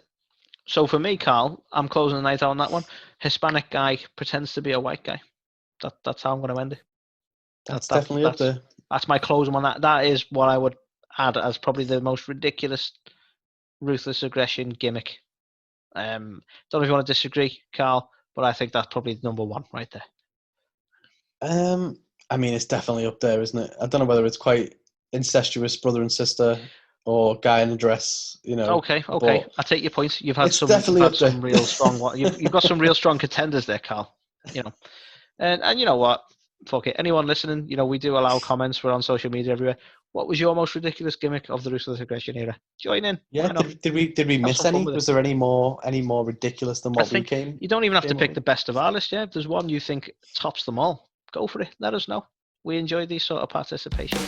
So for me, Carl, I'm closing the night out on that one. Hispanic guy pretends to be a white guy. That's how I'm going to end it. That's definitely up there. That's my closing on that. That is what I would add as probably the most ridiculous Ruthless Aggression gimmick. Don't know if you want to disagree, Carl, but I think that's probably number one right there. I mean, it's definitely up there, isn't it? I don't know whether it's quite incestuous brother and sister or guy in a dress, Okay. I take your point. You've had some real strong. You've got some real strong contenders there, Carl. And you know what? Fuck it. Anyone listening, we do allow comments. We're on social media everywhere. What was your most ridiculous gimmick of the Ruthless Aggression era? Join in. Yeah. Did we miss any? Was there any more ridiculous than what we came? You don't even have to pick the best of our list. Yeah. If there's one you think tops them all, go for it. Let us know. We enjoy these sort of participation.